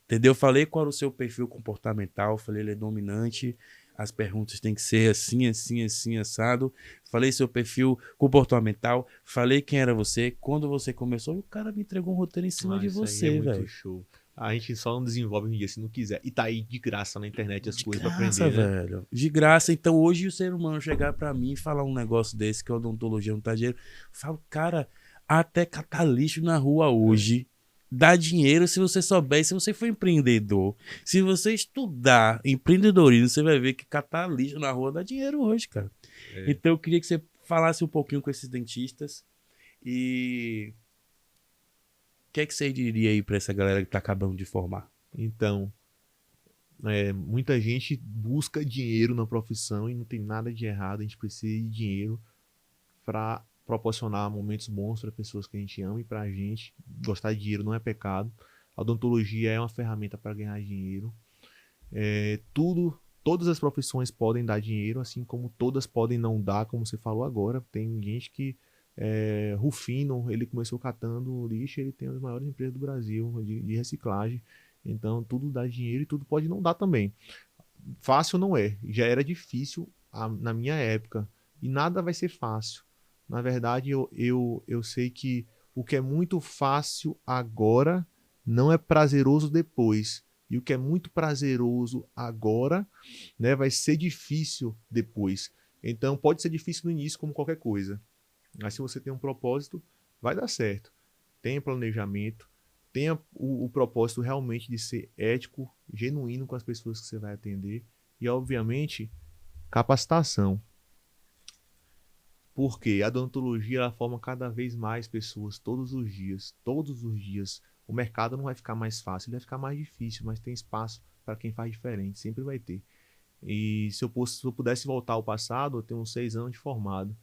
entendeu? Falei qual era o seu perfil comportamental, falei ele é dominante, as perguntas têm que ser assim, assim, assim, assado. Falei seu perfil comportamental, falei quem era você, quando você começou, e o cara me entregou um roteiro em cima de você, velho. Show. A gente só não desenvolve um dia se não quiser. E tá aí de graça na internet as coisas pra Graça, aprender, né? velho. De graça. Então, hoje o ser humano chegar pra mim e falar um negócio desse, que a odontologia não tá dinheiro, eu falo, cara, até catar lixo na rua hoje dá dinheiro se você souber, se você for empreendedor. Se você estudar empreendedorismo, você vai ver que catar lixo na rua dá dinheiro hoje, cara. Então, eu queria que você falasse um pouquinho com esses dentistas e o que é que você diria aí pra essa galera que tá acabando de formar? Então, muita gente busca dinheiro na profissão e não tem nada de errado. A gente precisa de dinheiro para proporcionar momentos bons para pessoas que a gente ama e para a gente. Gostar de dinheiro não é pecado. A odontologia é uma ferramenta para ganhar dinheiro. Todas as profissões podem dar dinheiro, assim como todas podem não dar, como você falou agora. Tem gente que Rufino, ele começou catando lixo, ele tem as maiores empresas do Brasil de reciclagem. Então tudo dá dinheiro e tudo pode não dar também. Fácil não é, já era difícil na minha época e nada vai ser fácil. Na verdade, eu sei que o que é muito fácil agora não é prazeroso depois. E o que é muito prazeroso agora, né, vai ser difícil depois. Então pode ser difícil no início como qualquer coisa. Mas se você tem um propósito, vai dar certo. Tenha planejamento, tenha o propósito realmente de ser ético, genuíno com as pessoas que você vai atender e, obviamente, capacitação. Porque a odontologia ela forma cada vez mais pessoas todos os dias. Todos os dias. O mercado não vai ficar mais fácil, ele vai ficar mais difícil, mas tem espaço para quem faz diferente, sempre vai ter. E se eu pudesse voltar ao passado, eu tenho uns 6 anos de formado.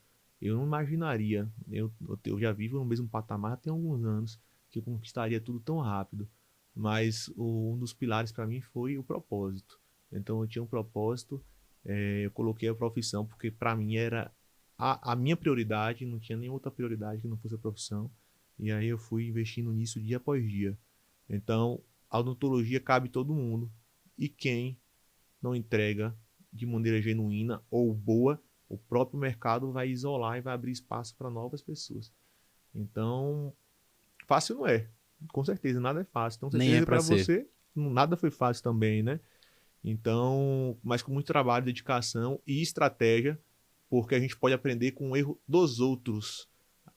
Eu não imaginaria, eu já vivo no mesmo patamar tem alguns anos, que eu conquistaria tudo tão rápido. Mas um dos pilares para mim foi o propósito. Então eu tinha um propósito, eu coloquei a profissão, porque para mim era a minha prioridade, não tinha nenhuma outra prioridade que não fosse a profissão. E aí eu fui investindo nisso dia após dia. Então a odontologia cabe todo mundo. E quem não entrega de maneira genuína ou boa, o próprio mercado vai isolar e vai abrir espaço para novas pessoas. Então, fácil não é. Com certeza, nada é fácil. Então, Nem é para ser. você, nada foi fácil também, né? Então, mas com muito trabalho, dedicação e estratégia, porque a gente pode aprender com o erro dos outros.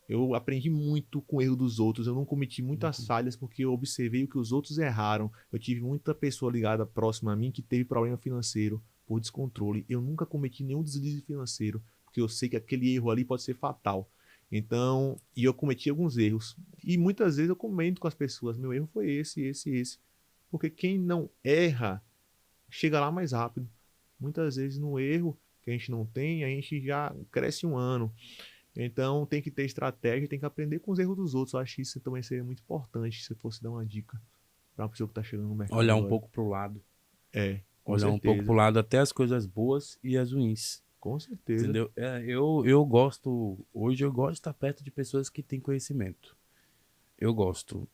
Eu aprendi muito com o erro dos outros. Eu não cometi muitas falhas porque eu observei o que os outros erraram. Eu tive muita pessoa ligada próxima a mim que teve problema financeiro por descontrole. Eu nunca cometi nenhum deslize financeiro, porque eu sei que aquele erro ali pode ser fatal. Então, e eu cometi alguns erros. E muitas vezes eu comento com as pessoas, meu erro foi esse. Porque quem não erra, chega lá mais rápido. Muitas vezes no erro, que a gente não tem, a gente já cresce um ano. Então tem que ter estratégia, tem que aprender com os erros dos outros. Eu acho que isso também seria muito importante, se fosse dar uma dica para uma pessoa que está chegando no mercado Olhar um agora. pouco pro lado. Com Olhar certeza. um pouco pro lado, até as coisas boas e as ruins. Com certeza. Entendeu? Eu gosto, hoje eu gosto de estar perto de pessoas que têm conhecimento. Eu gosto.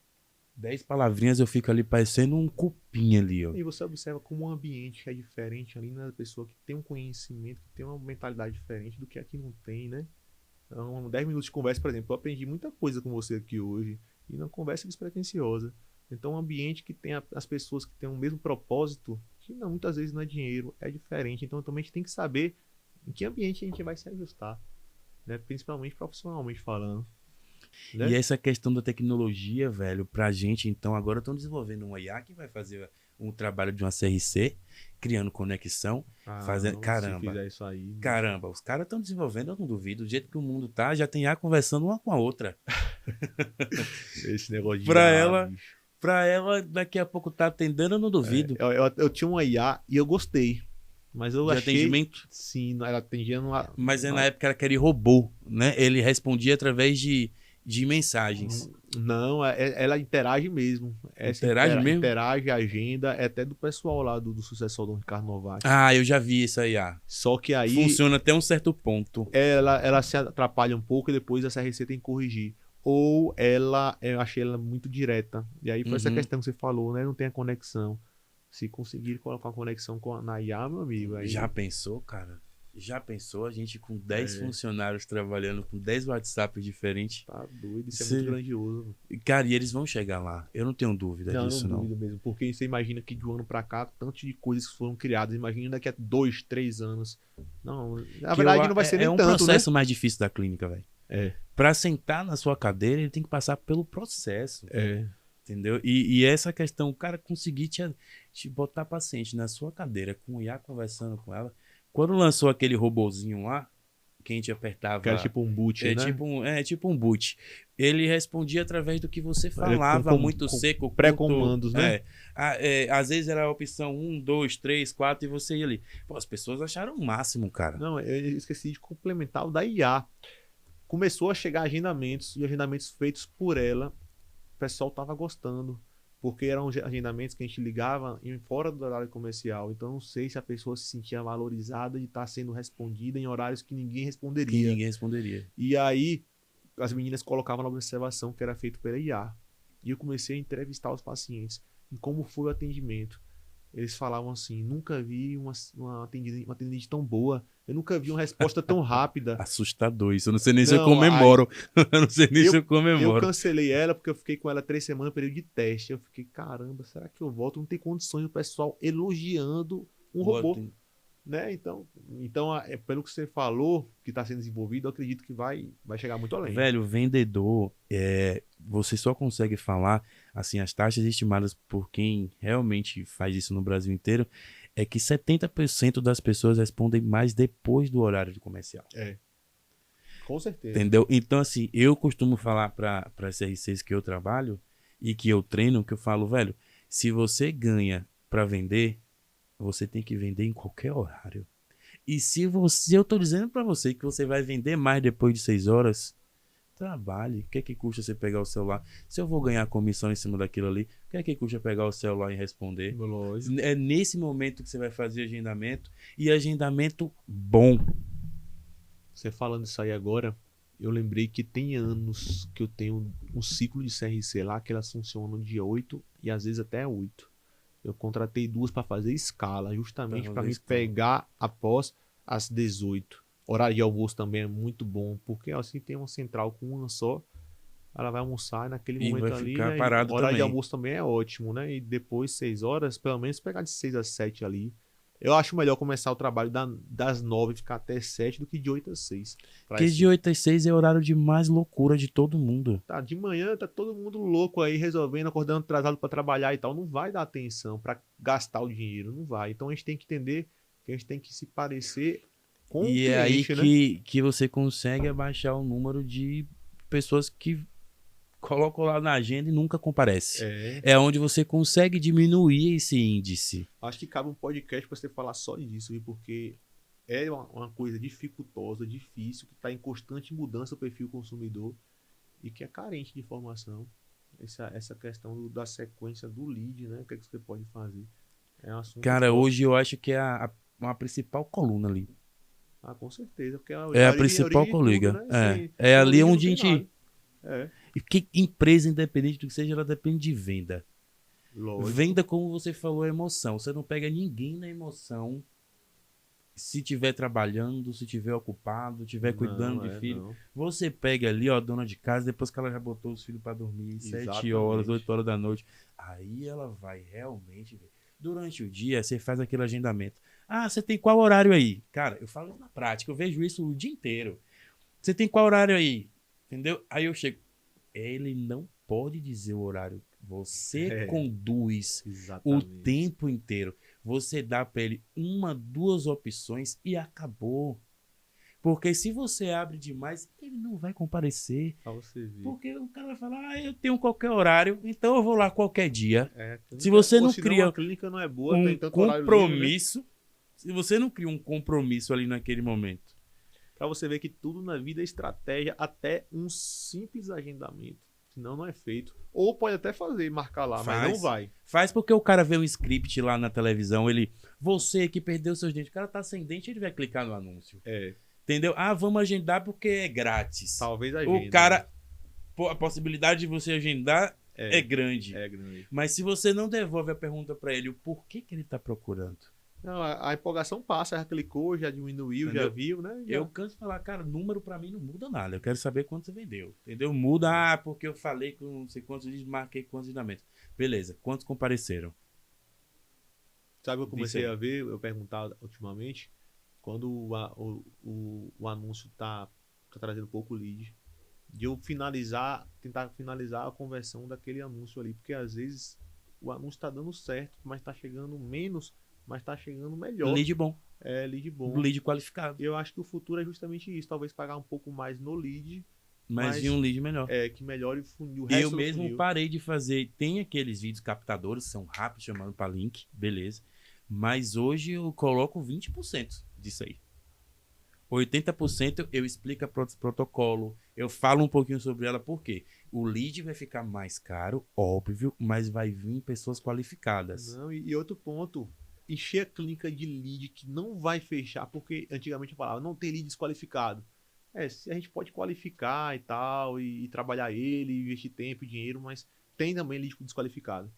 10 palavrinhas eu fico ali parecendo um cupim ali, ó. E você observa como o ambiente é diferente ali na pessoa que tem um conhecimento, que tem uma mentalidade diferente do que a que não tem, né? Então, 10 minutos de conversa, por exemplo, eu aprendi muita coisa com você aqui hoje, e uma conversa despretensiosa. Então, um ambiente que tem as pessoas que têm o mesmo propósito, que não, muitas vezes não é dinheiro, é diferente. Então, também a gente tem que saber em que ambiente a gente vai se ajustar, né? Principalmente profissionalmente falando. Né? E essa questão da tecnologia, velho, pra gente, então, agora estão desenvolvendo um IA que vai fazer um trabalho de uma CRC, criando conexão, fazendo... Se Caramba, fizer isso aí... caramba, os caras estão desenvolvendo, eu não duvido, do jeito que o mundo tá, já tem IA conversando uma com a outra. Esse negócio de Pra IA, ela, bicho. Pra ela, daqui a pouco tá atendendo, eu não duvido. Eu tinha uma IA e eu gostei. Mas eu De achei... atendimento? Sim, ela atendia numa... Mas na época era aquele robô, né? Ele respondia através de mensagens. Não, ela interage mesmo. Interage mesmo? Interage, agenda, é até do pessoal lá do sucessor do Ricardo Novak. Ah, eu já vi isso aí. Só que aí funciona até um certo ponto. ela se atrapalha um pouco e depois essa receita tem que corrigir. Ou eu achei ela muito direta. E aí foi essa questão que você falou, né? Não tem a conexão. Se conseguir colocar a conexão na IA, meu amigo. Aí... Já pensou, cara? Já pensou a gente com 10 funcionários trabalhando com 10 WhatsApp diferentes? Tá doido, isso é muito grandioso. Cara, e eles vão chegar lá. Eu não tenho dúvida disso, não. Não duvido mesmo, porque você imagina que de um ano pra cá, tanto de coisas que foram criadas, imagina daqui a 2, 3 anos. Não, na verdade não vai ser nem tanto, né? É um processo mais difícil da clínica, velho. É. Pra sentar na sua cadeira, ele tem que passar pelo processo. É. Entendeu? E essa questão, o cara conseguir te botar paciente na sua cadeira, com o IA conversando com ela. Quando lançou aquele robozinho lá, que a gente apertava... Que era tipo um boot, né? Tipo um boot. Ele respondia através do que você falava, muito seco. Pré-comandos, né? Às vezes era a opção 1, 2, 3, 4 e você ia ali. Pô, as pessoas acharam o máximo, cara. Não, eu esqueci de complementar o da IA. Começou a chegar agendamentos, e agendamentos feitos por ela, o pessoal tava gostando. Porque eram agendamentos que a gente ligava fora do horário comercial. Então, não sei se a pessoa se sentia valorizada de estar sendo respondida em horários que ninguém responderia. E aí, as meninas colocavam na observação que era feito pela IA. E eu comecei a entrevistar os pacientes em como foi o atendimento. Eles falavam assim, nunca vi uma atendente tão boa. Eu nunca vi uma resposta tão rápida. Assustador isso. Eu não sei nem se eu comemoro. Eu não sei nem se eu comemoro. Eu cancelei ela porque eu fiquei com ela 3 semanas, período de teste. Eu fiquei, caramba, será que eu volto? Não tem condições do pessoal elogiando um robô. Né? Então, pelo que você falou, que está sendo desenvolvido, eu acredito que vai chegar muito além. Velho, vendedor, você só consegue falar, assim, as taxas estimadas por quem realmente faz isso no Brasil inteiro, é que 70% das pessoas respondem mais depois do horário de comercial. Com certeza. Entendeu? Então, assim, eu costumo falar para as CRCs que eu trabalho e que eu treino, que eu falo, velho, se você ganha para vender, você tem que vender em qualquer horário. E se eu tô dizendo para você que você vai vender mais depois de 6 horas, trabalhe. O que é que custa você pegar o celular? Se eu vou ganhar comissão em cima daquilo ali, o que é que custa pegar o celular e responder? Lógico. É nesse momento que você vai fazer agendamento, e agendamento bom. Você falando isso aí agora, eu lembrei que tem anos que eu tenho um ciclo de CRC lá, que elas funcionam de 8 e às vezes até 8. Eu contratei 2 para fazer escala, justamente para me pegar após as 18. Horário de almoço também é muito bom, porque assim tem uma central com uma só, ela vai almoçar naquele momento vai ali, ficar né? parado O horário também. de almoço também é ótimo, né? E depois 6 horas, pelo menos pegar de 6 às 7 ali. Eu acho melhor começar o trabalho das 9 e ficar até 7 do que de 8 às 6. Porque de 8 às 6 é o horário de mais loucura de todo mundo. Tá, de manhã tá todo mundo louco aí, resolvendo, acordando atrasado para trabalhar e tal. Não vai dar atenção para gastar o dinheiro, não vai. Então a gente tem que entender que a gente tem que se parecer com o cliente, é aí né? que você consegue abaixar o número de pessoas que colocam lá na agenda e nunca comparece. É onde você consegue diminuir esse índice. Acho que cabe um podcast para você falar só disso, viu? Porque é uma coisa dificultosa, difícil, que está em constante mudança o perfil consumidor e que é carente de informação. Essa questão da sequência do lead, né? O que é que você pode fazer? É um assunto Cara, top. hoje eu acho que é uma principal coluna ali. Ah, com certeza, porque É a é a principal origem de tudo, colega. né? É Sem ali origem não onde a tem gente. nada. É, E que empresa, independente do que seja, ela depende de venda. lógico. Venda, como você falou, é emoção. Você não pega ninguém na emoção se tiver trabalhando, se tiver ocupado, tiver cuidando de filho. Não. Você pega ali, ó, dona de casa, depois que ela já botou os filhos para dormir, 7 horas, Exatamente. 8 horas da noite. Aí ela vai realmente ver. Durante o dia, você faz aquele agendamento. Ah, você tem qual horário aí? Cara, eu falo na prática, eu vejo isso o dia inteiro. Você tem qual horário aí? Entendeu? Aí eu chego. Ele não pode dizer o horário. Você É, conduz o exatamente. tempo inteiro. Você dá para ele uma, duas opções e acabou. Porque se você abre demais, ele não vai comparecer. Pra você ver. Porque o cara vai falar, ah, eu tenho qualquer horário, então eu vou lá qualquer dia. É, Se você ou não senão a cria clínica não é boa, um tem tanto horário livre, né? compromisso, se você não cria um compromisso ali naquele momento. Pra você ver que tudo na vida é estratégia, até um simples agendamento. Senão não é feito. Ou pode até fazer, marcar lá, mas não vai. Faz porque o cara vê um script lá na televisão, ele, você que perdeu seus dentes, o cara tá sem dente, ele vai clicar no anúncio. É, Entendeu? Ah, vamos agendar porque é grátis. talvez agenda. O cara, a possibilidade de você agendar é grande. É grande. Mas se você não devolve a pergunta para ele, o porquê que ele tá procurando? Não, a empolgação passa, já clicou, já diminuiu, Entendeu? já viu, né? Já. Eu canso de falar, cara, número para mim não muda nada. Eu quero saber quanto você vendeu. Entendeu? Muda, porque eu falei com não sei quantos dias, marquei quantos agendamentos. Beleza, quantos compareceram? Sabe, eu Diz comecei aí. a ver, eu perguntava ultimamente, quando o anúncio tá trazendo pouco lead, de eu tentar finalizar a conversão daquele anúncio ali, porque às vezes o anúncio tá dando certo, mas tá chegando menos, mas tá chegando melhor. Lead bom. É, lead bom. Lead qualificado. Eu acho que o futuro é justamente isso, talvez pagar um pouco mais no lead, Mas de um lead melhor. que melhore o funil, o Eu resto do mesmo funil. parei de fazer. Tem aqueles vídeos captadores, são rápidos, chamando para link, beleza. Mas hoje eu coloco 20% disso aí. 80% eu explico protocolo, eu falo um pouquinho sobre ela, por quê? O lead vai ficar mais caro, óbvio, mas vai vir pessoas qualificadas. Não, e outro ponto, encher a clínica de lead que não vai fechar, porque antigamente eu falava, não tem lead desqualificado. Se a gente pode qualificar e tal, e trabalhar ele, investir tempo e dinheiro, mas tem também lead desqualificado.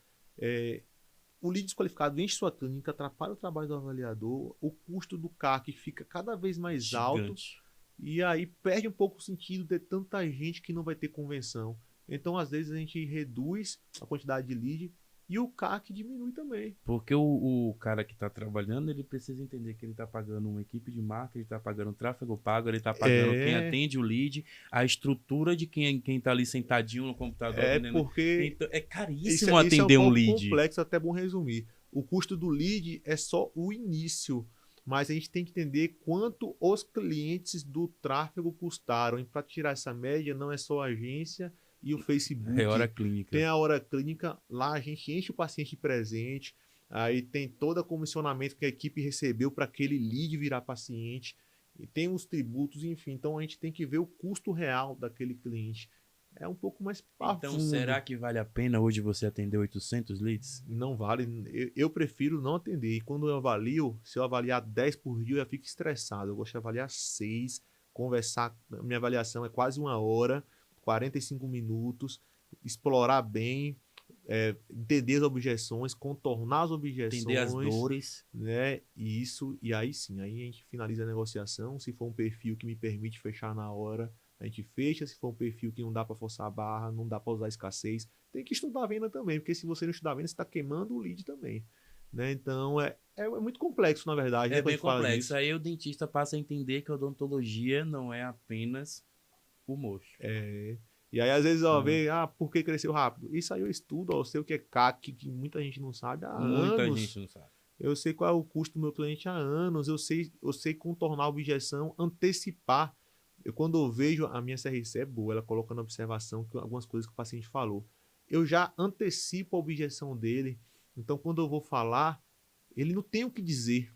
O lead desqualificado enche sua clínica, atrapalha o trabalho do avaliador, o custo do CAC fica cada vez mais alto, Gigante. e aí perde um pouco o sentido de tanta gente que não vai ter convenção. Então, às vezes, a gente reduz a quantidade de lead e o CAC diminui também. Porque o cara que está trabalhando, ele precisa entender que ele está pagando uma equipe de marketing, ele está pagando tráfego pago, ele está pagando quem atende o lead, a estrutura de quem está ali sentadinho no computador. Porque então, é isso caríssimo atender é um lead. pouco complexo, até bom resumir. O custo do lead é só o início, mas a gente tem que entender quanto os clientes do tráfego custaram. E para tirar essa média, não é só a agência e o Facebook. É hora clínica. Tem a hora clínica, lá a gente enche o paciente de presente, aí tem todo o comissionamento que a equipe recebeu para aquele lead virar paciente, e tem os tributos, enfim. Então a gente tem que ver o custo real daquele cliente. É um pouco mais profundo. Então, será que vale a pena hoje você atender 800 leads? Não vale. Eu prefiro não atender. E quando eu avalio, se eu avaliar 10 por dia, eu já fico estressado. Eu gosto de avaliar 6, conversar. Minha avaliação é quase 1 hora, 45 minutos, explorar bem, entender as objeções, contornar as objeções. Entender as dores. Né? E aí sim, aí a gente finaliza a negociação. Se for um perfil que me permite fechar na hora, a gente fecha. Se for um perfil que não dá para forçar a barra, não dá para usar escassez, tem que estudar a venda também, porque se você não estudar a venda, você está queimando o lead também. Né? Então é muito complexo, na verdade. É bem complexo. Aí o dentista passa a entender que a odontologia não é apenas o mocho. E aí, às vezes, vê, por que cresceu rápido? Isso aí eu estudo, eu sei o que é CAC, que muita gente não sabe há anos. Muita gente não sabe. Eu sei qual é o custo do meu cliente há anos, eu sei contornar a objeção, antecipar. Quando eu vejo, a minha CRC é boa, ela coloca na observação algumas coisas que o paciente falou. Eu já antecipo a objeção dele, então quando eu vou falar, ele não tem o que dizer.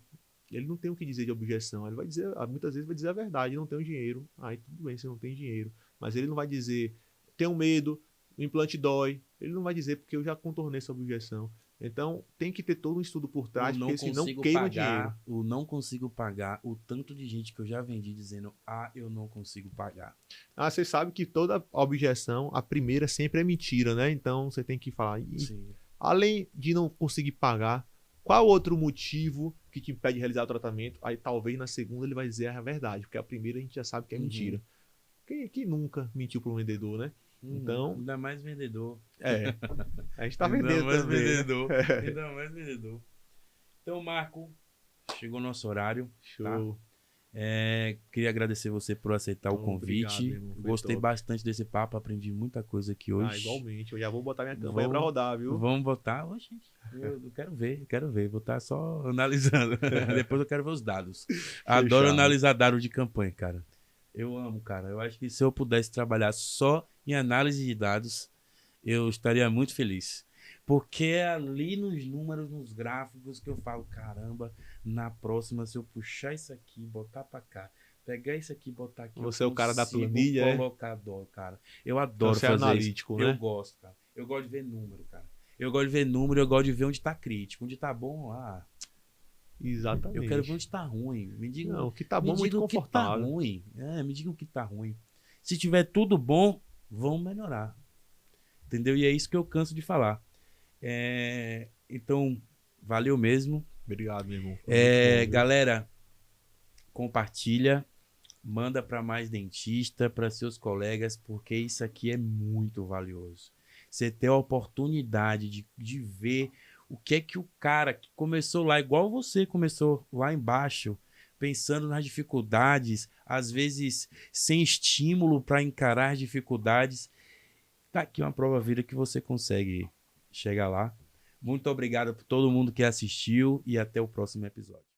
Ele não tem o que dizer de objeção. Ele vai dizer, muitas vezes vai dizer a verdade, não tenho dinheiro. Aí tudo bem, você não tem dinheiro. Mas ele não vai dizer, tenho medo, o implante dói. Ele não vai dizer porque eu já contornei essa objeção. Então, tem que ter todo um estudo por trás, porque senão queima dinheiro. Eu não consigo pagar o tanto de gente que eu já vendi dizendo, eu não consigo pagar. Você sabe que toda objeção, a primeira sempre é mentira, né? Então, você tem que falar. Além de não conseguir pagar, qual outro motivo que te impede de realizar o tratamento? Aí, talvez, na segunda, ele vai dizer a verdade, porque a primeira a gente já sabe que é mentira. Quem nunca mentiu para um vendedor, né? Então, ainda mais vendedor. A gente tá vendendo também. Ainda mais vendedor. Então, Marco, chegou o nosso horário. Show. Tá? Queria agradecer você por aceitar o convite. Obrigado, Gostei bastante desse papo, aprendi muita coisa aqui hoje. Igualmente. Eu já vou botar minha campanha pra rodar, viu? Vamos botar. Oxe, eu quero ver. Vou estar só analisando. Depois eu quero ver os dados. Adoro analisar dados de campanha, cara. Eu amo, cara. Eu acho que se eu pudesse trabalhar só em análise de dados, eu estaria muito feliz. Porque é ali nos números, nos gráficos, que eu falo, caramba, na próxima, se eu puxar isso aqui, botar pra cá, pegar isso aqui, botar aqui... Você é o cara da planilha, colocar cara. Eu adoro fazer analítico, isso. Né? Eu gosto, cara. Eu gosto de ver número, cara. Eu gosto de ver número, eu gosto de ver onde tá crítico. Onde tá bom, Exatamente. Eu quero ver onde tá ruim. Me diga, não, o que tá bom, muito confortável. Que tá ruim. Me diga o que tá ruim. Se tiver tudo bom, vamos melhorar. Entendeu? E é isso que eu canso de falar. Então, valeu mesmo. Obrigado, meu irmão. Galera, compartilha, manda para mais dentista, para seus colegas, porque isso aqui é muito valioso. Você ter a oportunidade de ver o que é que o cara que começou lá, igual você começou lá embaixo, pensando nas dificuldades, às vezes sem estímulo para encarar as dificuldades, tá aqui uma prova viva que você consegue chegar lá. Muito obrigado por todo mundo que assistiu e até o próximo episódio.